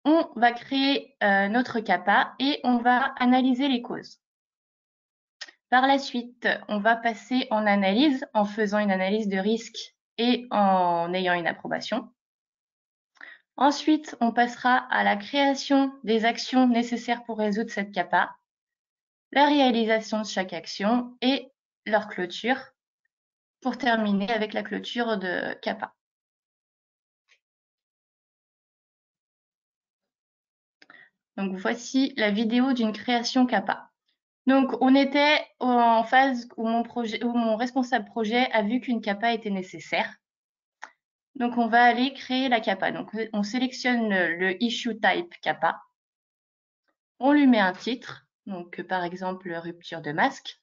On va créer notre CAPA et on va analyser les causes. Par la suite, on va passer en analyse en faisant une analyse de risque et en ayant une approbation. Ensuite, on passera à la création des actions nécessaires pour résoudre cette CAPA, la réalisation de chaque action et leur clôture pour terminer avec la clôture de CAPA. Donc voici la vidéo d'une création CAPA. Donc on était en phase où mon responsable projet a vu qu'une CAPA était nécessaire. Donc on va aller créer la CAPA. Donc on sélectionne le issue type CAPA. On lui met un titre, donc par exemple rupture de masque.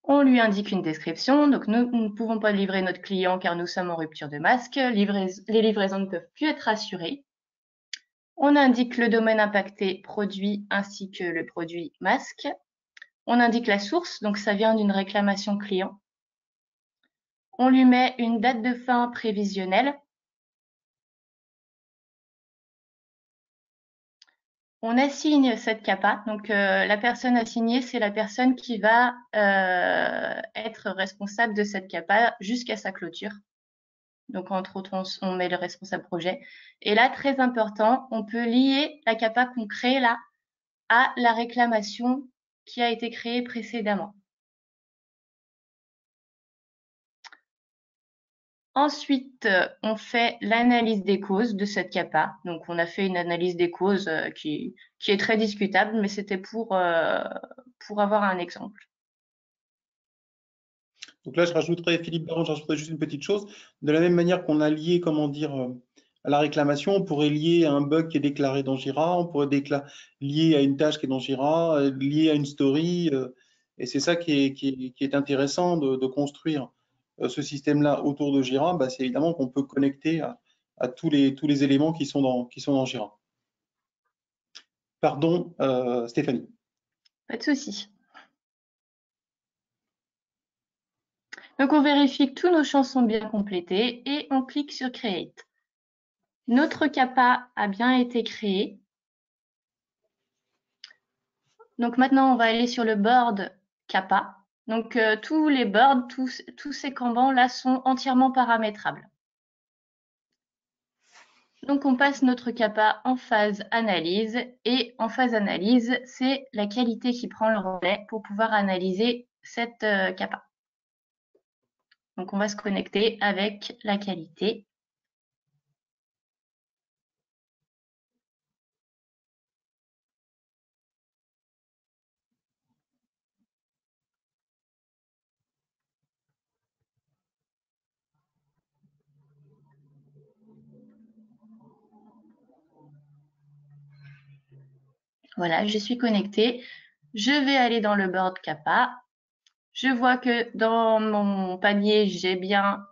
On lui indique une description, donc nous ne pouvons pas livrer notre client car nous sommes en rupture de masque. Les livraisons ne peuvent plus être assurées. On indique le domaine impacté produit ainsi que le produit masque. On indique la source, donc ça vient d'une réclamation client. On lui met une date de fin prévisionnelle. On assigne cette CAPA. Donc, la personne assignée, c'est la personne qui va être responsable de cette CAPA jusqu'à sa clôture. Donc, entre autres, on met le responsable projet. Et là, très important, on peut lier la CAPA qu'on crée là à la réclamation qui a été créée précédemment. Ensuite, on fait l'analyse des causes de cette CAPA. Donc, on a fait une analyse des causes qui est très discutable, mais c'était pour avoir un exemple. Donc là, je rajouterais, Philippe Baron, je rajouterais juste une petite chose. De la même manière qu'on a lié, comment dire, à la réclamation, on pourrait lier à un bug qui est déclaré dans Jira, on pourrait lier à une tâche qui est dans Jira, lier à une story. Et c'est ça qui est intéressant de construire ce système-là autour de Jira, bah, c'est évidemment qu'on peut connecter à tous les éléments qui sont dans Jira. Pardon, Stéphanie. Pas de souci. Donc, on vérifie que tous nos champs sont bien complétés et on clique sur Create. Notre CAPA a bien été créé. Donc, maintenant, on va aller sur le board CAPA. Donc, tous les boards, tous ces Kanban-là sont entièrement paramétrables. Donc, on passe notre CAPA en phase analyse. Et en phase analyse, c'est la qualité qui prend le relais pour pouvoir analyser cette CAPA. Donc, on va se connecter avec la qualité. Voilà, je suis connectée. Je vais aller dans le board CAPA. Je vois que dans mon panier, j'ai bien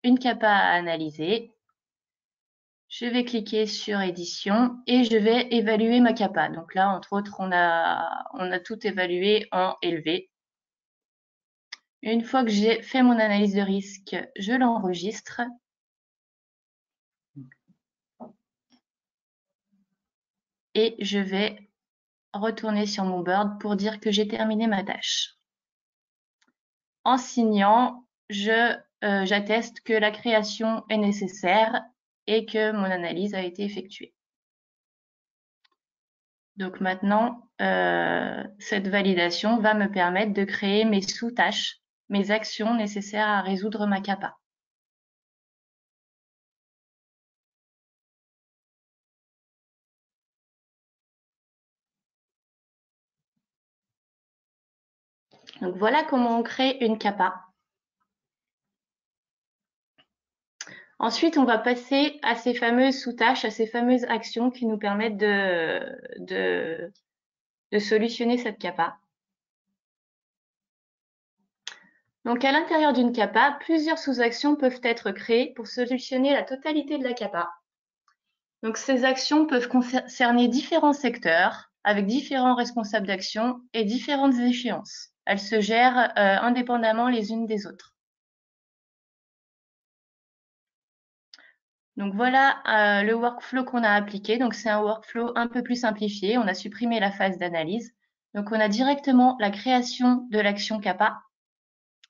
une CAPA à analyser. Je vais cliquer sur édition et je vais évaluer ma CAPA. Donc là, entre autres, on a tout évalué en élevé. Une fois que j'ai fait mon analyse de risque, je l'enregistre. Et je vais retourner sur mon board pour dire que j'ai terminé ma tâche. En signant, j'atteste que la création est nécessaire et que mon analyse a été effectuée. Donc maintenant, cette validation va me permettre de créer mes sous-tâches, mes actions nécessaires à résoudre ma CAPA. Donc voilà comment on crée une CAPA. Ensuite, on va passer à ces fameuses sous-tâches, à ces fameuses actions qui nous permettent de solutionner cette CAPA. Donc à l'intérieur d'une CAPA, plusieurs sous-actions peuvent être créées pour solutionner la totalité de la CAPA. Donc ces actions peuvent concerner différents secteurs, avec différents responsables d'action et différentes échéances. Elles se gèrent indépendamment les unes des autres. Donc voilà le workflow qu'on a appliqué. Donc c'est un workflow un peu plus simplifié. On a supprimé la phase d'analyse. Donc on a directement la création de l'action CAPA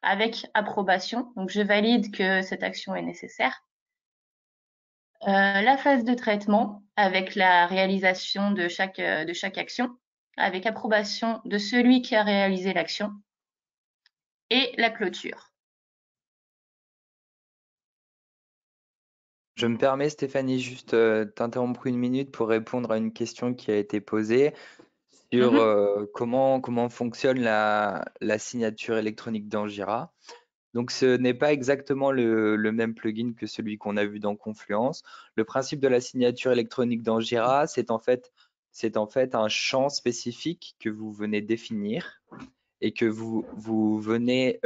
avec approbation. Donc je valide que cette action est nécessaire. La phase de traitement avec la réalisation de chaque action, avec approbation de celui qui a réalisé l'action, et la clôture. Je me permets, Stéphanie, juste t'interrompre une minute pour répondre à une question qui a été posée sur comment fonctionne la signature électronique dans Jira. Donc, ce n'est pas exactement le même plugin que celui qu'on a vu dans Confluence. Le principe de la signature électronique dans Jira, c'est en fait un champ spécifique que vous venez définir et que vous venez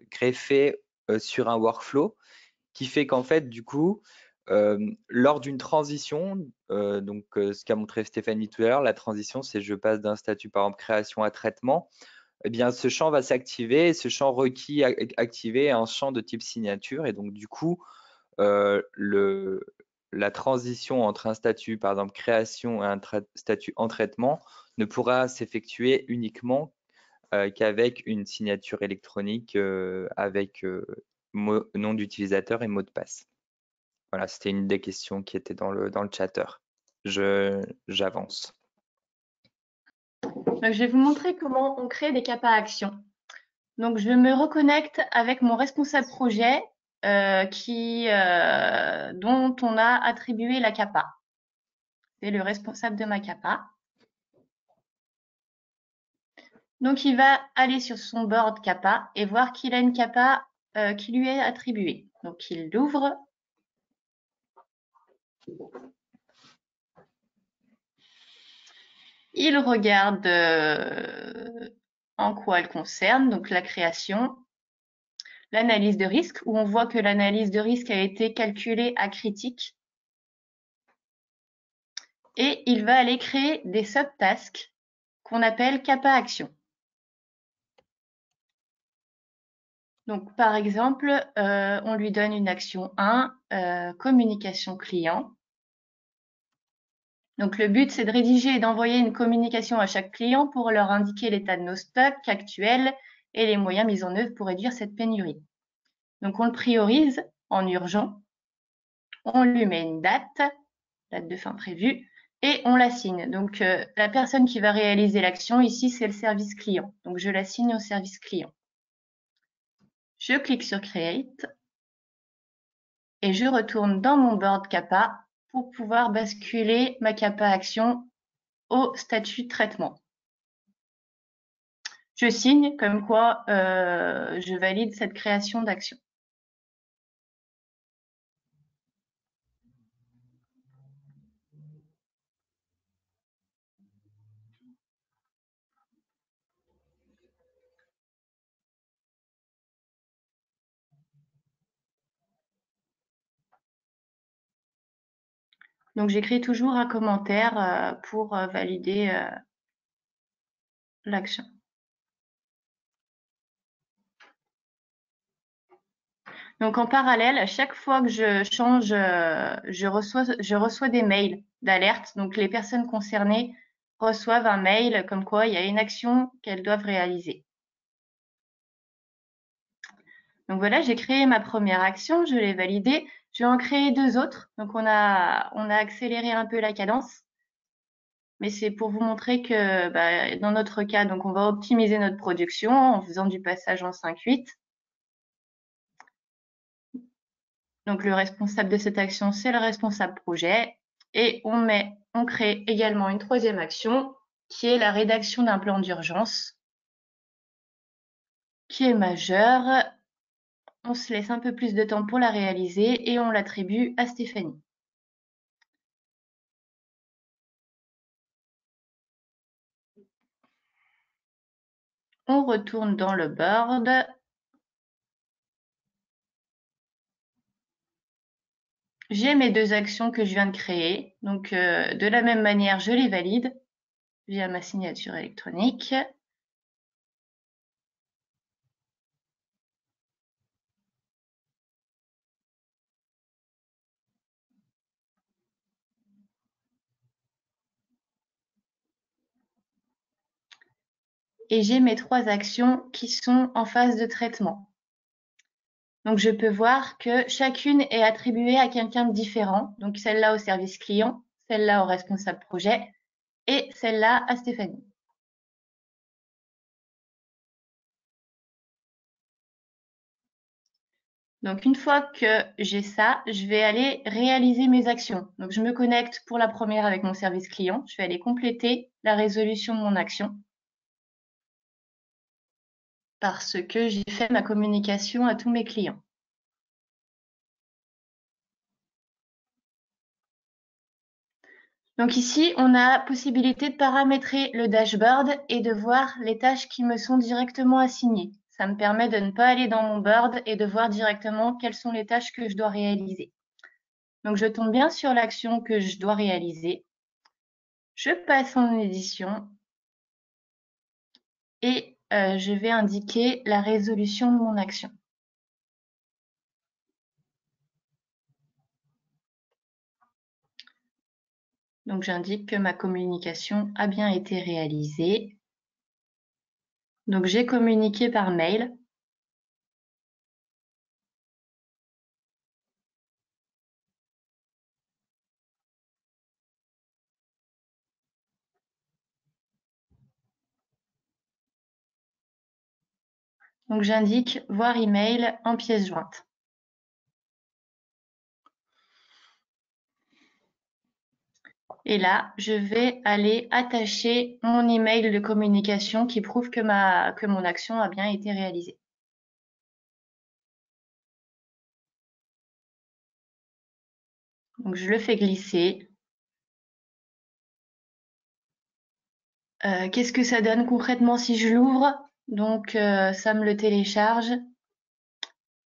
greffer sur un workflow qui fait qu'en fait, du coup, lors d'une transition, donc ce qu'a montré Stéphanie tout à l'heure, la transition, c'est je passe d'un statut, par exemple, création à traitement. Eh bien, ce champ va s'activer et ce champ requis activé est un champ de type signature. Et donc, du coup, la transition entre un statut, par exemple, création et un statut en traitement ne pourra s'effectuer uniquement qu'avec une signature électronique avec nom d'utilisateur et mot de passe. Voilà, c'était une des questions qui était dans le chatter. J'avance. Donc, je vais vous montrer comment on crée des CAPA actions. Donc, je me reconnecte avec mon responsable projet dont on a attribué la CAPA. C'est le responsable de ma CAPA. Donc, il va aller sur son board CAPA et voir qu'il a une CAPA qui lui est attribuée. Donc, il l'ouvre. Il regarde en quoi elle concerne, donc la création, l'analyse de risque, où on voit que l'analyse de risque a été calculée à critique. Et il va aller créer des subtasks qu'on appelle CAPA Action. Donc, par exemple, on lui donne une action 1, communication client. Donc, le but, c'est de rédiger et d'envoyer une communication à chaque client pour leur indiquer l'état de nos stocks actuels et les moyens mis en œuvre pour réduire cette pénurie. Donc, on le priorise en urgent. On lui met une date de fin prévue, et on l'assigne. Donc, la personne qui va réaliser l'action, ici, c'est le service client. Donc, je l'assigne au service client. Je clique sur Create et je retourne dans mon board CAPA pour pouvoir basculer ma CAPA action au statut de traitement. Je signe comme quoi je valide cette création d'action. Donc, j'écris toujours un commentaire pour valider l'action. Donc, en parallèle, à chaque fois que je change, je reçois des mails d'alerte. Donc, les personnes concernées reçoivent un mail comme quoi il y a une action qu'elles doivent réaliser. Donc voilà, j'ai créé ma première action, je l'ai validée. Je vais en créer 2 autres. Donc, on a accéléré un peu la cadence. Mais c'est pour vous montrer que dans notre cas, donc on va optimiser notre production en faisant du passage en 5-8. Donc, le responsable de cette action, c'est le responsable projet. Et on crée également une 3e action qui est la rédaction d'un plan d'urgence qui est majeur. On se laisse un peu plus de temps pour la réaliser et on l'attribue à Stéphanie. On retourne dans le board. J'ai mes 2 actions que je viens de créer. Donc, de la même manière, je les valide via ma signature électronique. Et j'ai mes 3 actions qui sont en phase de traitement. Donc, je peux voir que chacune est attribuée à quelqu'un de différent. Donc, celle-là au service client, celle-là au responsable projet et celle-là à Stéphanie. Donc, une fois que j'ai ça, je vais aller réaliser mes actions. Donc, je me connecte pour la première avec mon service client. Je vais aller compléter la résolution de mon action parce que j'ai fait ma communication à tous mes clients. Donc ici, on a possibilité de paramétrer le dashboard et de voir les tâches qui me sont directement assignées. Ça me permet de ne pas aller dans mon board et de voir directement quelles sont les tâches que je dois réaliser. Donc, je tombe bien sur l'action que je dois réaliser. Je passe en édition et je vais indiquer la résolution de mon action. Donc, j'indique que ma communication a bien été réalisée. Donc, j'ai communiqué par mail. Donc, j'indique voir email en pièce jointe. Et là, je vais aller attacher mon email de communication qui prouve que mon action a bien été réalisée. Donc, je le fais glisser. Qu'est-ce que ça donne concrètement si je l'ouvre? Donc, ça me le télécharge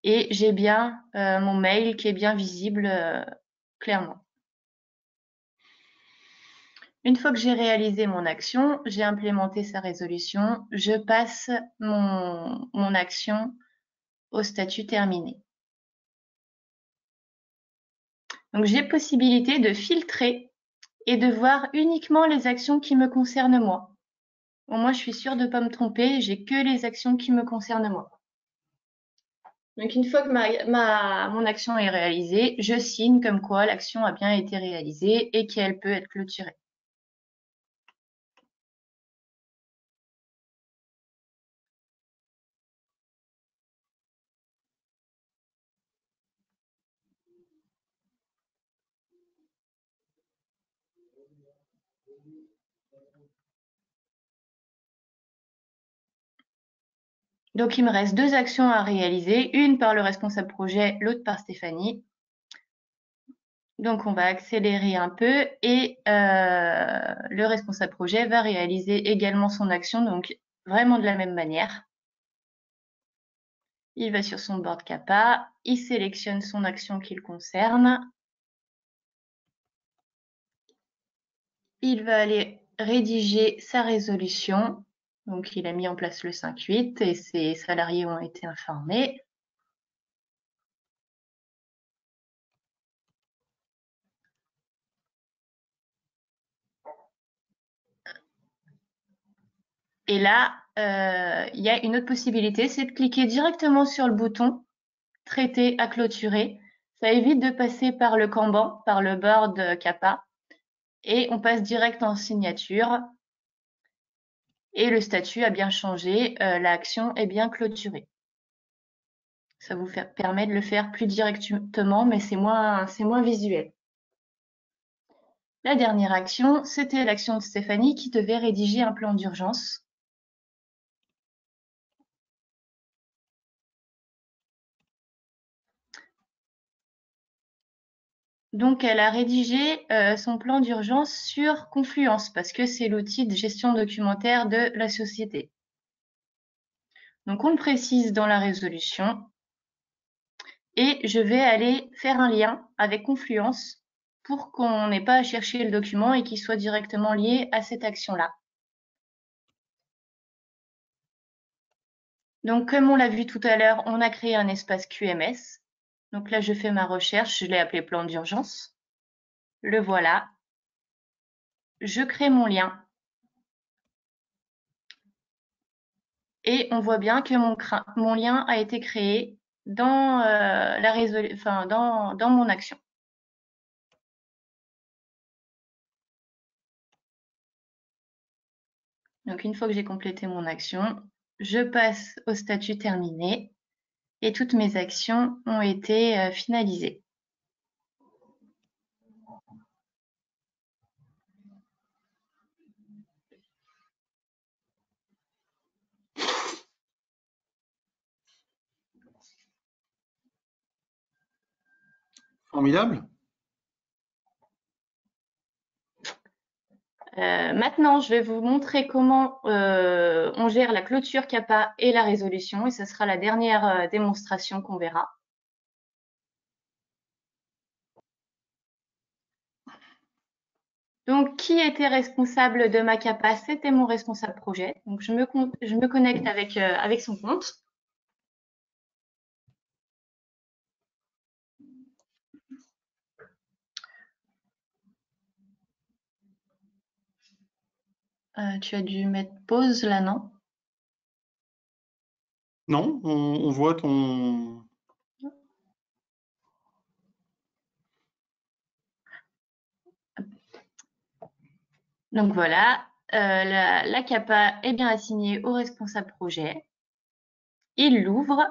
et j'ai bien mon mail qui est bien visible clairement. Une fois que j'ai réalisé mon action, j'ai implémenté sa résolution, je passe mon action au statut terminé. Donc, j'ai possibilité de filtrer et de voir uniquement les actions qui me concernent moi. Au moins, je suis sûre de ne pas me tromper, j'ai que les actions qui me concernent moi. Donc, une fois que mon action est réalisée, je signe comme quoi l'action a bien été réalisée et qu'elle peut être clôturée. Donc, il me reste 2 actions à réaliser, une par le responsable projet, l'autre par Stéphanie. Donc, on va accélérer un peu et le responsable projet va réaliser également son action, donc vraiment de la même manière. Il va sur son board CAPA, il sélectionne son action qui le concerne. Il va aller rédiger sa résolution. Donc, il a mis en place le 5.8 et ses salariés ont été informés. Et là, il y a une autre possibilité, c'est de cliquer directement sur le bouton « Traiter à clôturer ». Ça évite de passer par le Kanban, par le board CAPA, et on passe direct en signature. Et le statut a bien changé, l'action est bien clôturée. Ça vous permet de le faire plus directement, mais c'est moins visuel. La dernière action, c'était l'action de Stéphanie qui devait rédiger un plan d'urgence. Donc, elle a rédigé son plan d'urgence sur Confluence parce que c'est l'outil de gestion documentaire de la société. Donc, on le précise dans la résolution et je vais aller faire un lien avec Confluence pour qu'on n'ait pas à chercher le document et qu'il soit directement lié à cette action-là. Donc, comme on l'a vu tout à l'heure, on a créé un espace QMS. Donc là, je fais ma recherche, je l'ai appelé plan d'urgence. Le voilà. Je crée mon lien. Et on voit bien que mon lien a été créé dans, dans mon action. Donc, une fois que j'ai complété mon action, je passe au statut terminé et toutes mes actions ont été finalisées. Formidable. Maintenant, je vais vous montrer comment on gère la clôture CAPA et la résolution, et ce sera la dernière démonstration qu'on verra. Donc, qui était responsable de ma CAPA? C'était mon responsable projet. Donc, je me connecte avec son compte. Tu as dû mettre pause là, non? Non, on voit ton... Donc voilà, la CAPA est bien assignée au responsable projet. Il l'ouvre.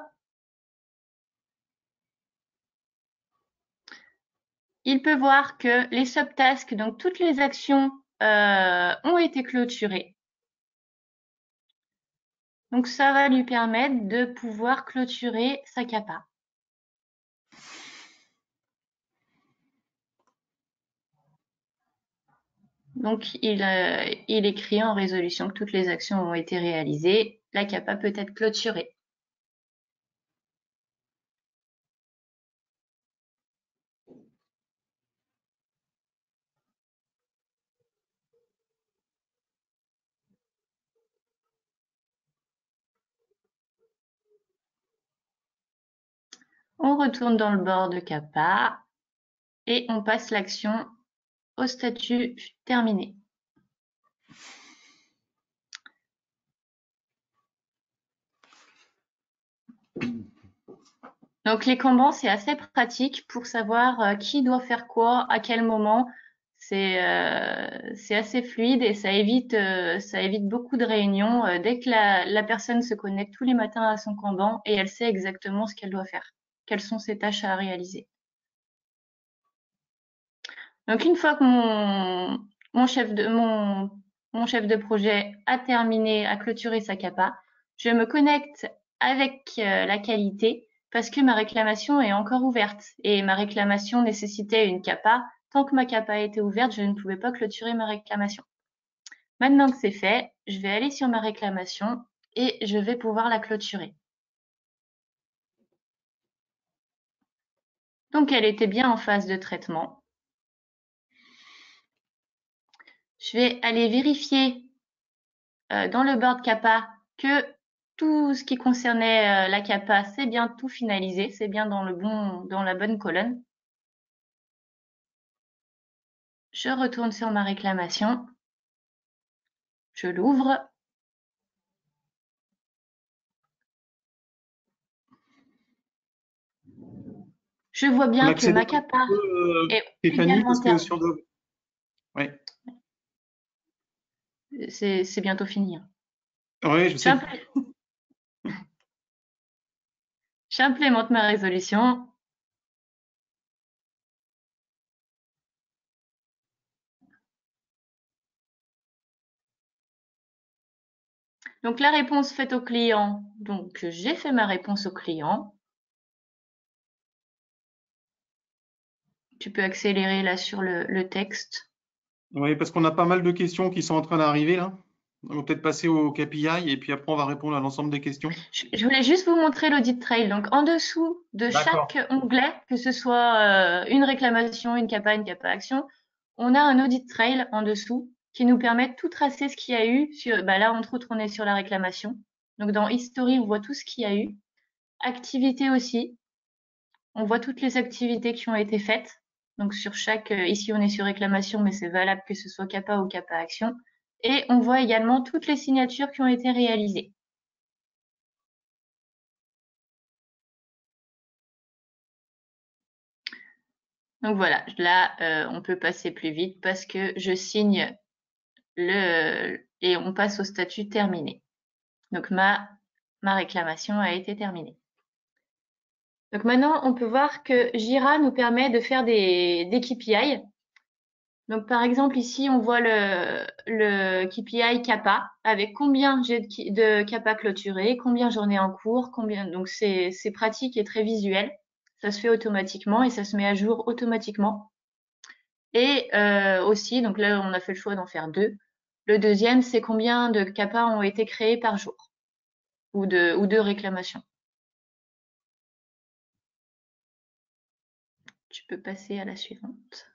Il peut voir que les subtasks, donc toutes les actions, ont été clôturées. Donc ça va lui permettre de pouvoir clôturer sa CAPA. Donc, il écrit en résolution que toutes les actions ont été réalisées. La CAPA peut être clôturée. On retourne dans le bord de CAPA et on passe l'action au statut terminé. Donc les Kanban, c'est assez pratique pour savoir qui doit faire quoi, à quel moment. C'est assez fluide et ça évite beaucoup de réunions. Dès que la personne se connecte tous les matins à son Kanban et elle sait exactement ce qu'elle doit faire, quelles sont ses tâches à réaliser. Donc une fois que mon chef de projet a terminé, a clôturé sa CAPA, je me connecte avec la qualité parce que ma réclamation est encore ouverte et ma réclamation nécessitait une CAPA. Tant que ma CAPA était ouverte, je ne pouvais pas clôturer ma réclamation. Maintenant que c'est fait, je vais aller sur ma réclamation et je vais pouvoir la clôturer. Donc elle était bien en phase de traitement. Je vais aller vérifier dans le board CAPA que tout ce qui concernait la CAPA, c'est bien tout finalisé, c'est bien dans la bonne colonne. Je retourne sur ma réclamation. Je l'ouvre. Je vois bien que ma CAPA est Stéphanie, également parce que terminée. sur ouais. C'est bientôt fini. Ouais, je sais. J'implémente ma résolution. Donc la réponse faite au client. Donc j'ai fait ma réponse au client. Tu peux accélérer là sur le texte. Oui, parce qu'on a pas mal de questions qui sont en train d'arriver là. On va peut-être passer au KPI et puis après on va répondre à l'ensemble des questions. Je voulais juste vous montrer l'audit trail. Donc, en dessous de chaque onglet, que ce soit une réclamation, une CAPA action, on a un audit trail en dessous qui nous permet de tout tracer ce qu'il y a eu. Là, entre autres, on est sur la réclamation. Donc, dans History, on voit tout ce qu'il y a eu. Activité aussi. On voit toutes les activités qui ont été faites. Donc, sur chaque, ici, on est sur réclamation, mais c'est valable que ce soit CAPA ou CAPA action. Et on voit également toutes les signatures qui ont été réalisées. Donc voilà, là, on peut passer plus vite parce que je signe et on passe au statut terminé. Donc ma réclamation a été terminée. Donc maintenant, on peut voir que Jira nous permet de faire des KPI. Donc par exemple, ici, on voit le KPI CAPA avec combien j'ai de CAPA clôturé, combien j'en ai en cours, combien. Donc c'est pratique et très visuel. Ça se fait automatiquement et ça se met à jour automatiquement. Et aussi, donc là, on a fait le choix d'en faire 2. Le deuxième, c'est combien de CAPA ont été créés par jour ou de réclamations. Tu peux passer à la suivante.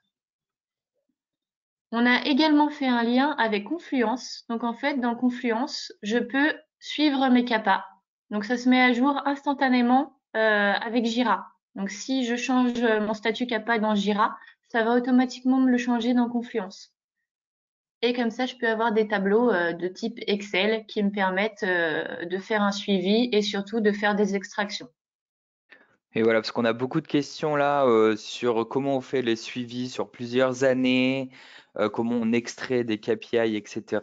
On a également fait un lien avec Confluence. Donc en fait, dans Confluence, je peux suivre mes CAPA. Donc ça se met à jour instantanément avec Jira. Donc si je change mon statut CAPA dans Jira, ça va automatiquement me le changer dans Confluence. Et comme ça, je peux avoir des tableaux de type Excel qui me permettent de faire un suivi et surtout de faire des extractions. Et voilà, parce qu'on a beaucoup de questions là sur comment on fait les suivis sur plusieurs années, comment on extrait des KPI, etc.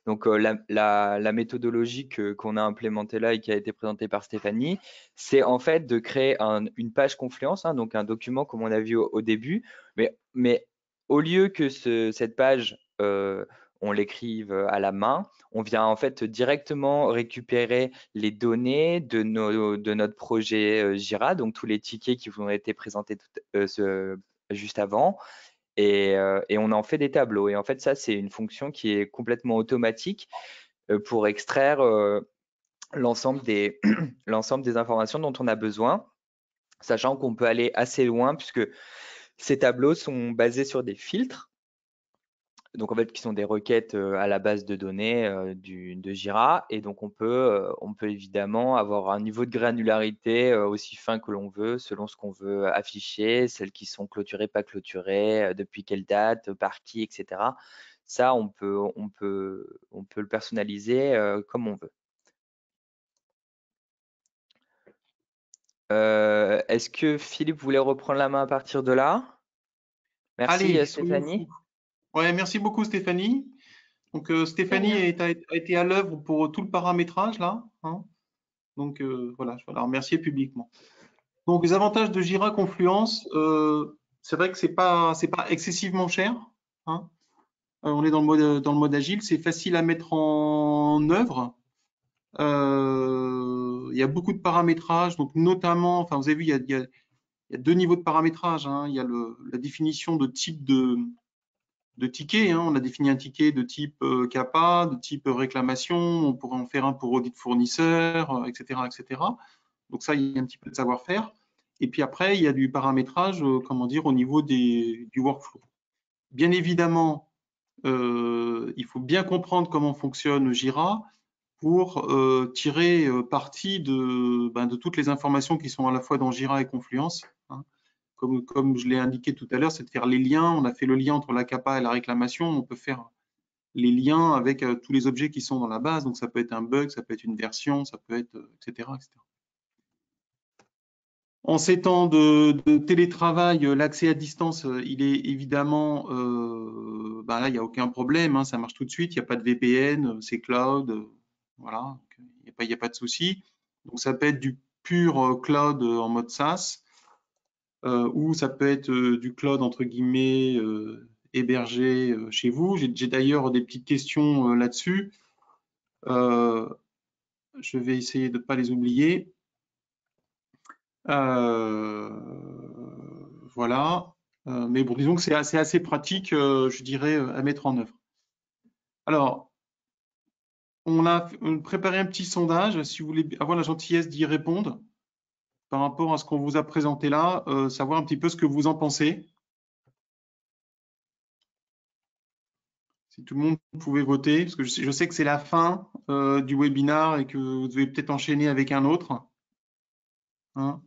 Donc la méthodologie qu'on a implémentée là et qui a été présentée par Stéphanie, c'est en fait de créer une page Confluence, hein, donc un document comme on a vu au début, mais au lieu que cette page, on l'écrive à la main, on vient en fait directement récupérer les données de notre projet Jira, donc tous les tickets qui vous ont été présentés juste avant. et on en fait des tableaux. Et en fait, ça, c'est une fonction qui est complètement automatique pour extraire l'ensemble des, l'ensemble des informations dont on a besoin, sachant qu'on peut aller assez loin puisque ces tableaux sont basés sur des filtres, donc en fait qui sont des requêtes à la base de données de Jira, et donc on peut évidemment avoir un niveau de granularité aussi fin que l'on veut selon ce qu'on veut afficher, celles qui sont clôturées, pas clôturées, depuis quelle date, par qui, etc. Ça, on peut le personnaliser comme on veut. Est-ce que Philippe voulait reprendre la main à partir de là? Merci Allez, soyons Stéphanie. fous. Ouais, merci beaucoup Stéphanie. Donc Stéphanie Très a été à l'œuvre pour tout le paramétrage là, hein. Donc voilà, je vais la remercier publiquement. Donc les avantages de Jira Confluence, c'est vrai que c'est pas excessivement cher, hein. On est dans le mode agile, c'est facile à mettre en œuvre. Il y a beaucoup de paramétrage, donc notamment, enfin vous avez vu, il y a deux niveaux de paramétrage, hein. Il y a la définition de type de ticket, hein. On a défini un ticket de type CAPA, de type réclamation, on pourrait en faire un pour audit fournisseur, etc., etc. Donc ça, il y a un petit peu de savoir-faire. Et puis après, il y a du paramétrage, comment dire, au niveau du workflow. Bien évidemment, il faut bien comprendre comment fonctionne Jira pour tirer parti de toutes les informations qui sont à la fois dans Jira et Confluence, hein. Comme je l'ai indiqué tout à l'heure, c'est de faire les liens. On a fait le lien entre la CAPA et la réclamation. On peut faire les liens avec tous les objets qui sont dans la base. Donc ça peut être un bug, ça peut être une version, ça peut être, etc., etc. En ces temps de télétravail, l'accès à distance, il est évidemment, là, il n'y a aucun problème, hein, ça marche tout de suite, il n'y a pas de VPN, c'est cloud, voilà, il n'y a pas de souci. Donc ça peut être du pur cloud en mode SaaS, ou ça peut être du cloud entre guillemets hébergé chez vous. J'ai d'ailleurs des petites questions là-dessus. Je vais essayer de ne pas les oublier. Voilà. Mais bon, disons que c'est assez pratique, je dirais, à mettre en œuvre. Alors, on a préparé un petit sondage, si vous voulez avoir la gentillesse d'y répondre par rapport à ce qu'on vous a présenté là, savoir un petit peu ce que vous en pensez. Si tout le monde pouvait voter, parce que je sais que c'est la fin du webinaire et que vous devez peut-être enchaîner avec un autre, hein.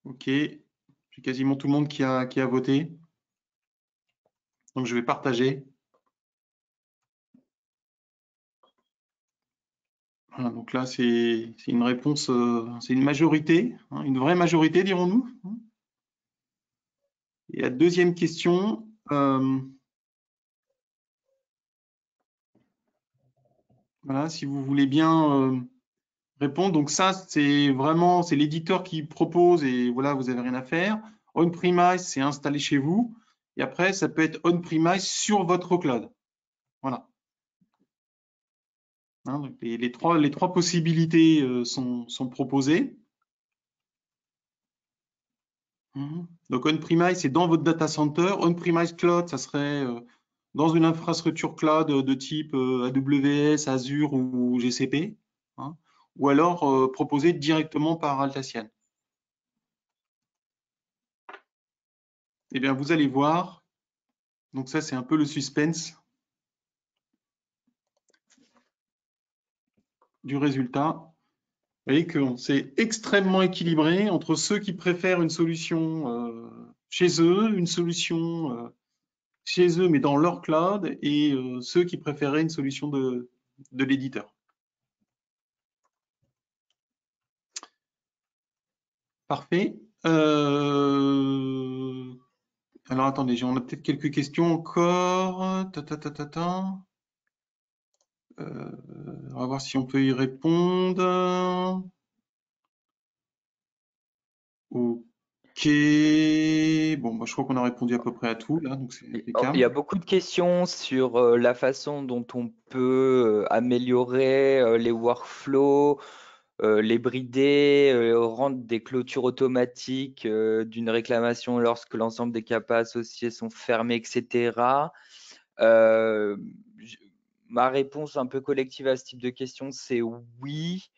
Ok, j'ai quasiment tout le monde qui a voté. Donc je vais partager. Voilà, donc là, c'est une réponse, c'est une majorité, hein, une vraie majorité, dirons-nous. Et la deuxième question, voilà, si vous voulez bien répondre. Donc ça, c'est vraiment, c'est l'éditeur qui propose et voilà, vous n'avez rien à faire. On-premise, c'est installé chez vous. Et après, ça peut être on-premise sur votre cloud. Voilà. Hein, donc les trois possibilités sont proposées. Donc on-premise, c'est dans votre data center. On-premise cloud, ça serait dans une infrastructure cloud de type AWS, Azure ou GCP, hein, ou alors proposé directement par Atlassian. Eh bien, vous allez voir. Donc ça, c'est un peu le suspense du résultat. Vous voyez que c'est extrêmement équilibré entre ceux qui préfèrent une solution chez eux, une solution chez eux, mais dans leur cloud, et ceux qui préféraient une solution de l'éditeur. Parfait. Alors attendez, on a peut-être quelques questions encore. On va voir si on peut y répondre. Ok. Bon, je crois qu'on a répondu à peu près à tout là, donc c'est Il impeccable. y a beaucoup de questions sur la façon dont on peut améliorer les workflows, les brider, rendre des clôtures automatiques d'une réclamation lorsque l'ensemble des CAPA associés sont fermés, etc. Ma réponse un peu collective à ce type de question, c'est oui,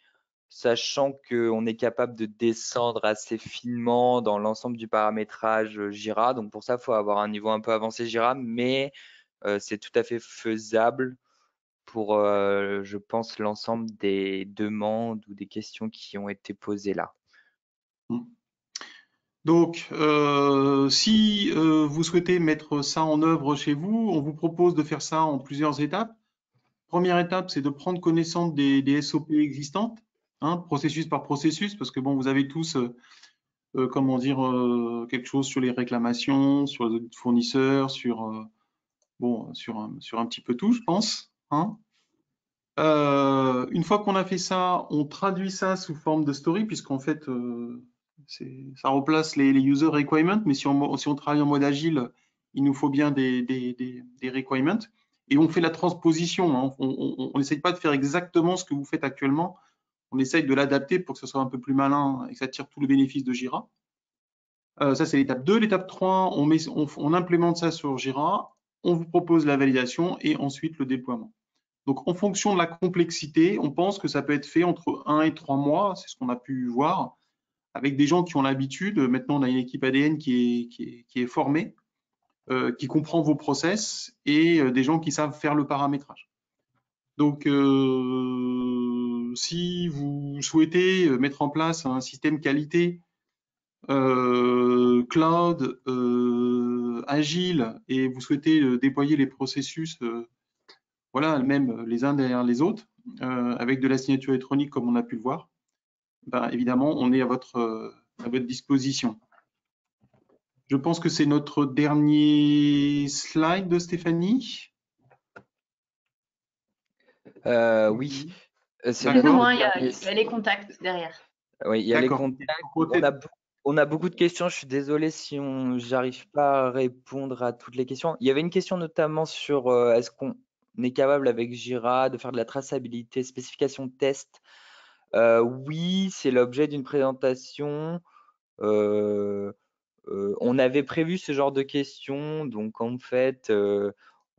sachant qu'on est capable de descendre assez finement dans l'ensemble du paramétrage Jira. Donc pour ça, il faut avoir un niveau un peu avancé Jira, mais c'est tout à fait faisable pour, je pense, l'ensemble des demandes ou des questions qui ont été posées là. Donc, si vous souhaitez mettre ça en œuvre chez vous, on vous propose de faire ça en plusieurs étapes. Première étape, c'est de prendre connaissance des SOP existantes, hein, processus par processus, parce que bon, vous avez tous, comment dire, quelque chose sur les réclamations, sur les fournisseurs, sur bon, sur un petit peu tout, je pense, hein. Une fois qu'on a fait ça, on traduit ça sous forme de story, puisqu'en fait, ça replace les user requirements, mais si on travaille en mode agile, il nous faut bien des requirements. Et on fait la transposition, hein. On n'essaye pas de faire exactement ce que vous faites actuellement. On essaye de l'adapter pour que ce soit un peu plus malin et que ça tire tout le bénéfice de Jira. Ça, c'est l'étape 2. L'étape 3, on implémente ça sur Jira, on vous propose la validation et ensuite le déploiement. Donc, en fonction de la complexité, on pense que ça peut être fait entre 1 et 3 mois, c'est ce qu'on a pu voir, avec des gens qui ont l'habitude. Maintenant, on a une équipe ADN qui est formée, qui comprend vos process et des gens qui savent faire le paramétrage. Donc, si vous souhaitez mettre en place un système qualité cloud, agile, et vous souhaitez déployer les processus voilà, même les uns derrière les autres, avec de la signature électronique comme on a pu le voir, ben, évidemment, on est à votre disposition. Je pense que c'est notre dernier slide de Stéphanie. Oui, c'est Plus ou le moins, il y dernier a les contacts derrière. Oui, il y a les D'accord. contacts. On a beaucoup de questions. Je suis désolé si j'arrive pas à répondre à toutes les questions. Il y avait une question notamment sur est-ce qu'on est capable avec Jira de faire de la traçabilité, spécification de test. Oui, c'est l'objet d'une présentation. On avait prévu ce genre de questions, donc en fait,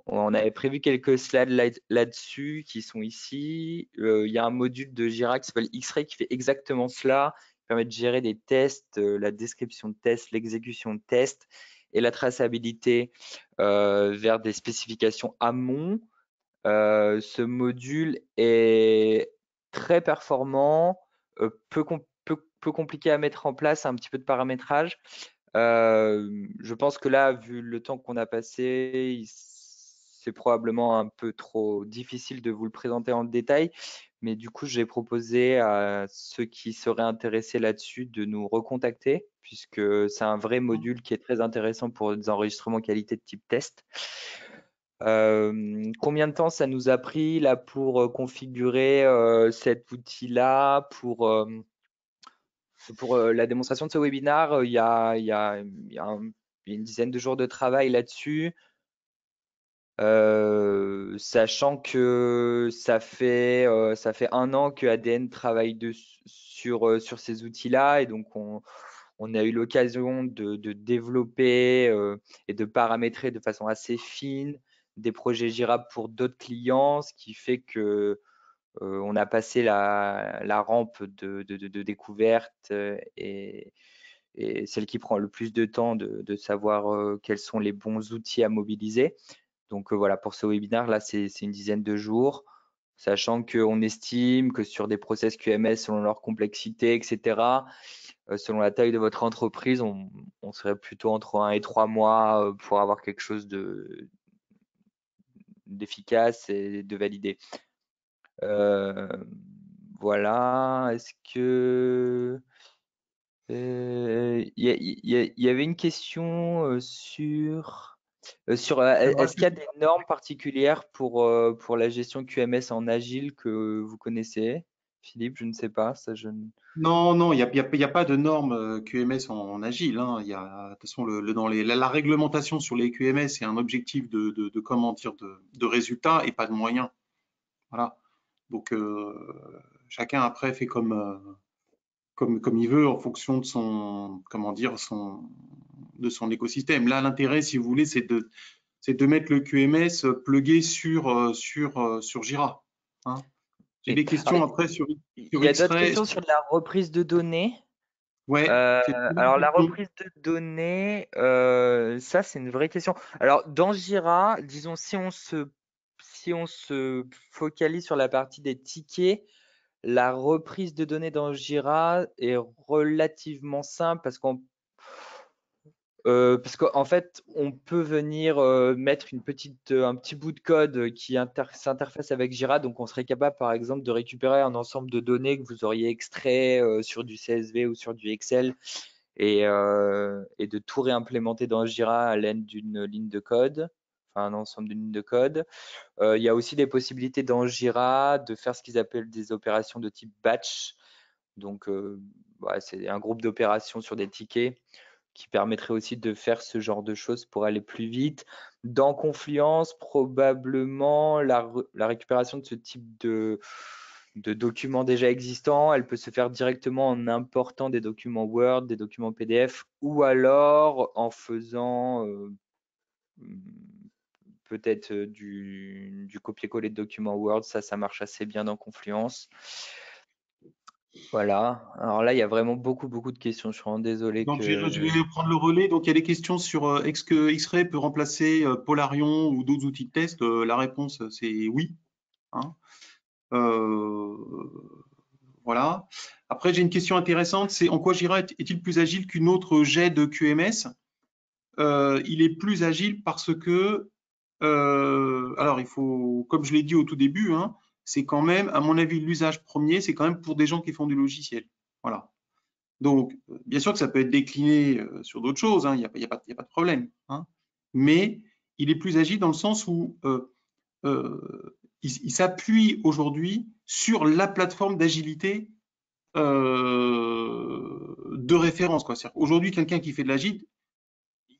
on avait prévu quelques slides là-dessus qui sont ici. Il y a un module de Jira qui s'appelle X-Ray qui fait exactement cela, qui permet de gérer des tests, la description de tests, l'exécution de tests et la traçabilité vers des spécifications amont. Ce module est très performant, peu compliqué à mettre en place, un petit peu de paramétrage. Je pense que là, vu le temps qu'on a passé, c'est probablement un peu trop difficile de vous le présenter en détail. Mais du coup, j'ai proposé à ceux qui seraient intéressés là-dessus de nous recontacter, puisque c'est un vrai module qui est très intéressant pour des enregistrements qualité de type test. Combien de temps ça nous a pris là pour configurer cet outil-là, pour la démonstration de ce webinaire, il y a une dizaine de jours de travail là-dessus, sachant que ça fait 1 an que ADN travaille sur ces outils-là, et donc on a eu l'occasion de développer et de paramétrer de façon assez fine des projets Jira pour d'autres clients, ce qui fait que on a passé la rampe de découverte et celle qui prend le plus de temps de savoir quels sont les bons outils à mobiliser. Donc voilà, pour ce webinaire, là, c'est une dizaine de jours, sachant qu'on estime que sur des process QMS, selon leur complexité, etc., selon la taille de votre entreprise, on serait plutôt entre 1 et 3 mois pour avoir quelque chose d'efficace et de validé. Voilà, est-ce que il y avait une question sur est-ce qu'il y a des normes particulières pour la gestion QMS en agile que vous connaissez, Philippe? Je ne sais pas, ça je ne... Non, il y a pas de normes QMS en agile, hein. Il y a, de toute façon, dans la réglementation sur les QMS, c'est un objectif comment dire, de résultat et pas de moyens. Voilà. Donc, chacun après fait comme il veut en fonction de son, comment dire, de son écosystème. Là, l'intérêt, si vous voulez, c'est de mettre le QMS plugué sur Jira. Hein. J'ai Et- des questions alors, après sur il y a d'autres X-Ray. questions sur de la reprise de données. Ouais, c'est une bonne Alors la question. reprise de données, ça c'est une vraie question. Alors dans Jira, disons si on se focalise sur la partie des tickets, la reprise de données dans Jira est relativement simple parce qu'en fait, on peut venir mettre un petit bout de code qui s'interface avec Jira. Donc, on serait capable, par exemple, de récupérer un ensemble de données que vous auriez extrait sur du CSV ou sur du Excel et de tout réimplémenter dans Jira à l'aide d'une ligne de code, enfin un ensemble de lignes de code. Il y a aussi des possibilités dans Jira de faire ce qu'ils appellent des opérations de type batch. Donc, c'est un groupe d'opérations sur des tickets qui permettrait aussi de faire ce genre de choses pour aller plus vite. Dans Confluence, probablement, la récupération de ce type de documents déjà existants, elle peut se faire directement en important des documents Word, des documents PDF, ou alors en faisant peut-être du copier-coller de documents Word. Ça marche assez bien dans Confluence. Voilà. Alors là, il y a vraiment beaucoup de questions. Je suis vraiment désolé Donc, je que. vais prendre le relais. Donc, il y a des questions sur est-ce que X-Ray peut remplacer Polarion ou d'autres outils de test? La réponse, c'est oui. Hein. Euh, voilà. Après, j'ai une question intéressante, c'est en quoi Jira est-il plus agile qu'une autre jet de QMS? Il est plus agile parce que, alors il faut, comme je l'ai dit au tout début, hein, c'est quand même, à mon avis, l'usage premier, c'est quand même pour des gens qui font du logiciel. Voilà. Donc, bien sûr que ça peut être décliné sur d'autres choses, hein, il n'y a pas de problème. Hein, mais il est plus agile dans le sens où il s'appuie aujourd'hui sur la plateforme d'agilité de référence. Aujourd'hui, quelqu'un qui fait de l'agile,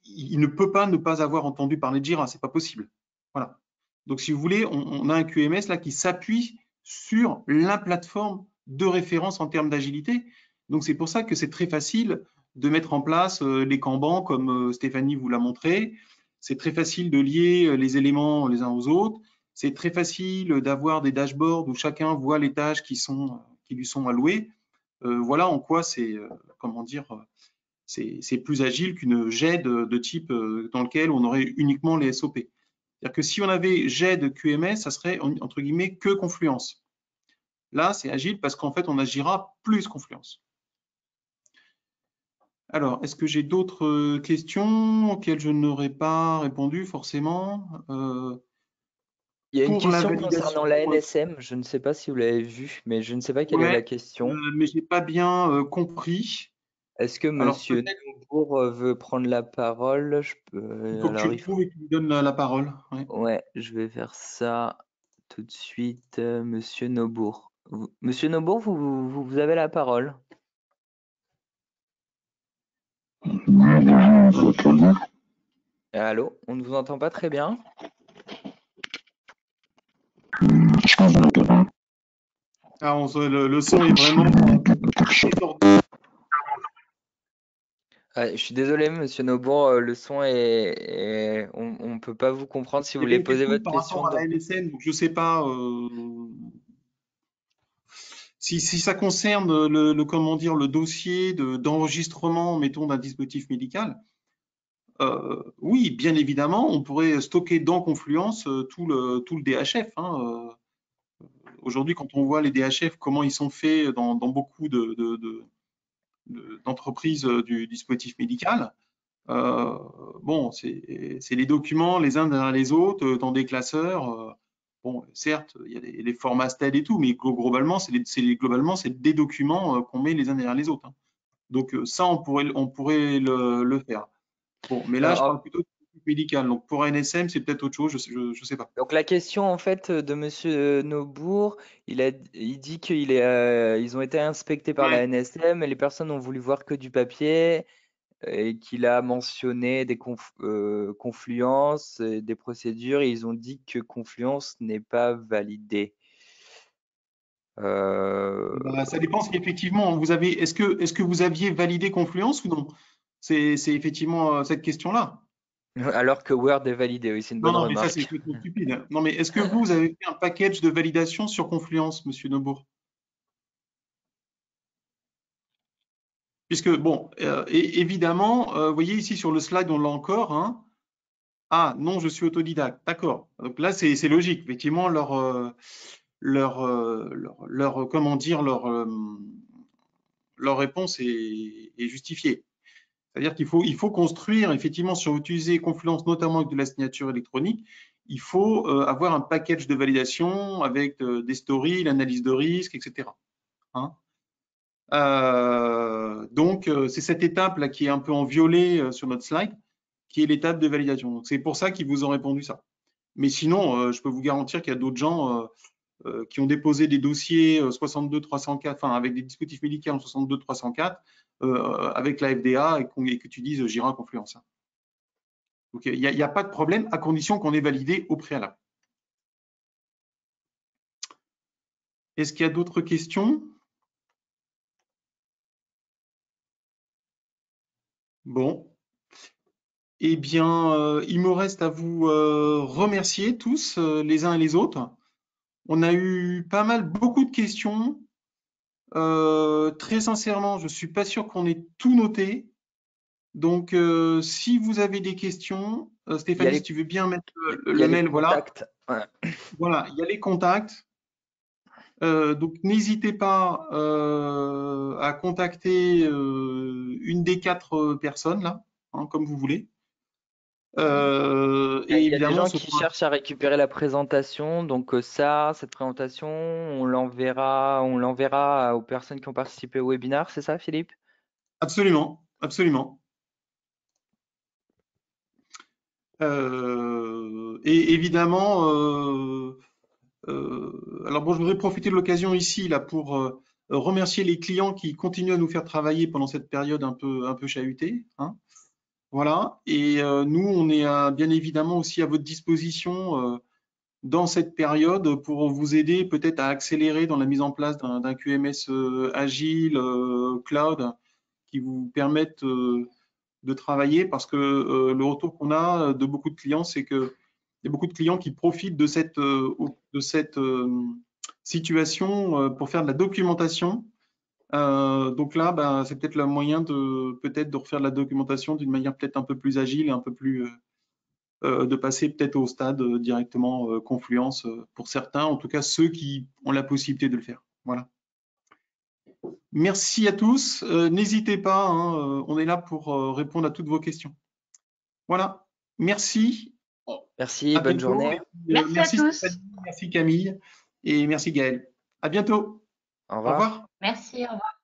il ne peut pas ne pas avoir entendu parler de Jira, c'est pas possible. Voilà. Donc, si vous voulez, on a un QMS là qui s'appuie sur la plateforme de référence en termes d'agilité. Donc, c'est pour ça que c'est très facile de mettre en place les Kanban, comme Stéphanie vous l'a montré. C'est très facile de lier les éléments les uns aux autres. C'est très facile d'avoir des dashboards où chacun voit les tâches qui lui sont allouées. Voilà en quoi c'est, comment dire, c'est plus agile qu'une GED de type dans lequel on aurait uniquement les SOP. C'est-à-dire que si on avait GED QMS, ça serait entre guillemets que Confluence. Là, c'est agile parce qu'en fait, on agira plus Confluence. Alors, est-ce que j'ai d'autres questions auxquelles je n'aurais pas répondu forcément Il y a une pour la question validation? concernant la NSM, je ne sais pas si vous l'avez vue, mais je ne sais pas quelle est Ouais, la question. mais je n'ai pas bien compris. Est-ce que Alors, Monsieur peut-être Neubourg veut prendre la parole? il faut que tu Alors, le trouves et que tu lui donnes la parole. Ouais. ouais, je vais faire ça tout de suite, Monsieur Neubourg. Monsieur Neubourg, vous avez la parole. Allô, on ne vous entend pas très bien. Ah, le son est vraiment désordonné. Je suis désolé, Monsieur Neubourg, le son on ne peut pas vous comprendre si vous Il y avait voulez une poser question votre par question. rapport à la NSN, donc je ne sais pas si ça concerne comment dire, le dossier d'enregistrement, mettons, d'un dispositif médical. Oui, bien évidemment, on pourrait stocker dans Confluence tout le DHF. Hein. Aujourd'hui, quand on voit les DHF, comment ils sont faits dans beaucoup d'entreprises du dispositif médical, bon, c'est les documents les uns derrière les autres dans des classeurs. Bon, certes, il y a les formats STED et tout, mais globalement, c'est des documents qu'on met les uns derrière les autres. Hein. Donc ça, on pourrait le faire. Bon, mais là, je parle plutôt de médical. Donc pour NSM, c'est peut-être autre chose, je sais pas. Donc la question en fait de Monsieur Neubourg, il dit ils ont été inspectés par la Ouais. NSM et les personnes ont voulu voir que du papier et qu'il a mentionné des confluences, et des procédures et ils ont dit que Confluence n'est pas validé. Bah, ça dépend si effectivement vous avez. Est-ce que vous aviez validé Confluence ou non? C'est effectivement cette question-là. Alors que Word est validé, oui, c'est une Non, bonne non, mais ça c'est remarque. complètement stupide. Non, mais est-ce que vous avez fait un package de validation sur Confluence, Monsieur Neubourg? Puisque bon, évidemment, vous voyez ici sur le slide, on l'a encore. Hein. Ah non, je suis autodidacte. D'accord. Donc là, c'est logique. Effectivement, comment dire, leur réponse est justifiée. C'est-à-dire il faut construire, effectivement, si on veut utiliser Confluence, notamment avec de la signature électronique, il faut avoir un package de validation avec des stories, l'analyse de risque, etc. Hein. Donc, c'est cette étape-là qui est un peu en violet sur notre slide, qui est l'étape de validation. C'est pour ça qu'ils vous ont répondu ça. Mais sinon, je peux vous garantir qu'il y a d'autres gens qui ont déposé des dossiers 62-304, enfin avec des dispositifs médicaux en 62-304 avec la FDA et que tu dises Jira Confluence. Donc il n'y a pas de problème à condition qu'on ait validé au préalable. Est-ce qu'il y a d'autres questions? Bon. Eh bien, il me reste à vous remercier tous, les uns et les autres. On a eu beaucoup de questions. Très sincèrement, je ne suis pas sûr qu'on ait tout noté. Donc, si vous avez des questions, Stéphanie, si tu veux bien mettre le mail, voilà. Ouais. Voilà, il y a les contacts. Donc, n'hésitez pas à contacter une des 4 personnes, là, hein, comme vous voulez. Et Il y a des évidemment, gens qui cherchent à récupérer la présentation, donc cette présentation, on l'enverra aux personnes qui ont participé au webinaire, c'est ça, Philippe? Absolument, absolument. Et évidemment, alors bon, je voudrais profiter de l'occasion ici là pour remercier les clients qui continuent à nous faire travailler pendant cette période un peu chahutée. Hein. Voilà. Et nous, on est bien évidemment aussi à votre disposition dans cette période pour vous aider peut-être à accélérer dans la mise en place d'un QMS agile, cloud, qui vous permettent de travailler parce que le retour qu'on a de beaucoup de clients, c'est que il y a beaucoup de clients qui profitent de cette situation pour faire de la documentation. Donc là, ben, c'est peut-être le moyen de refaire de la documentation d'une manière peut-être un peu plus agile et un peu plus de passer peut-être au stade directement Confluence pour certains, en tout cas ceux qui ont la possibilité de le faire. Voilà. Merci à tous. N'hésitez pas, hein, on est là pour répondre à toutes vos questions. Voilà. Merci. Merci, À bonne bientôt. journée. Merci à tous. Stéphanie, merci Camille et merci Gaël. À bientôt. Au Au revoir. revoir. Merci, au revoir.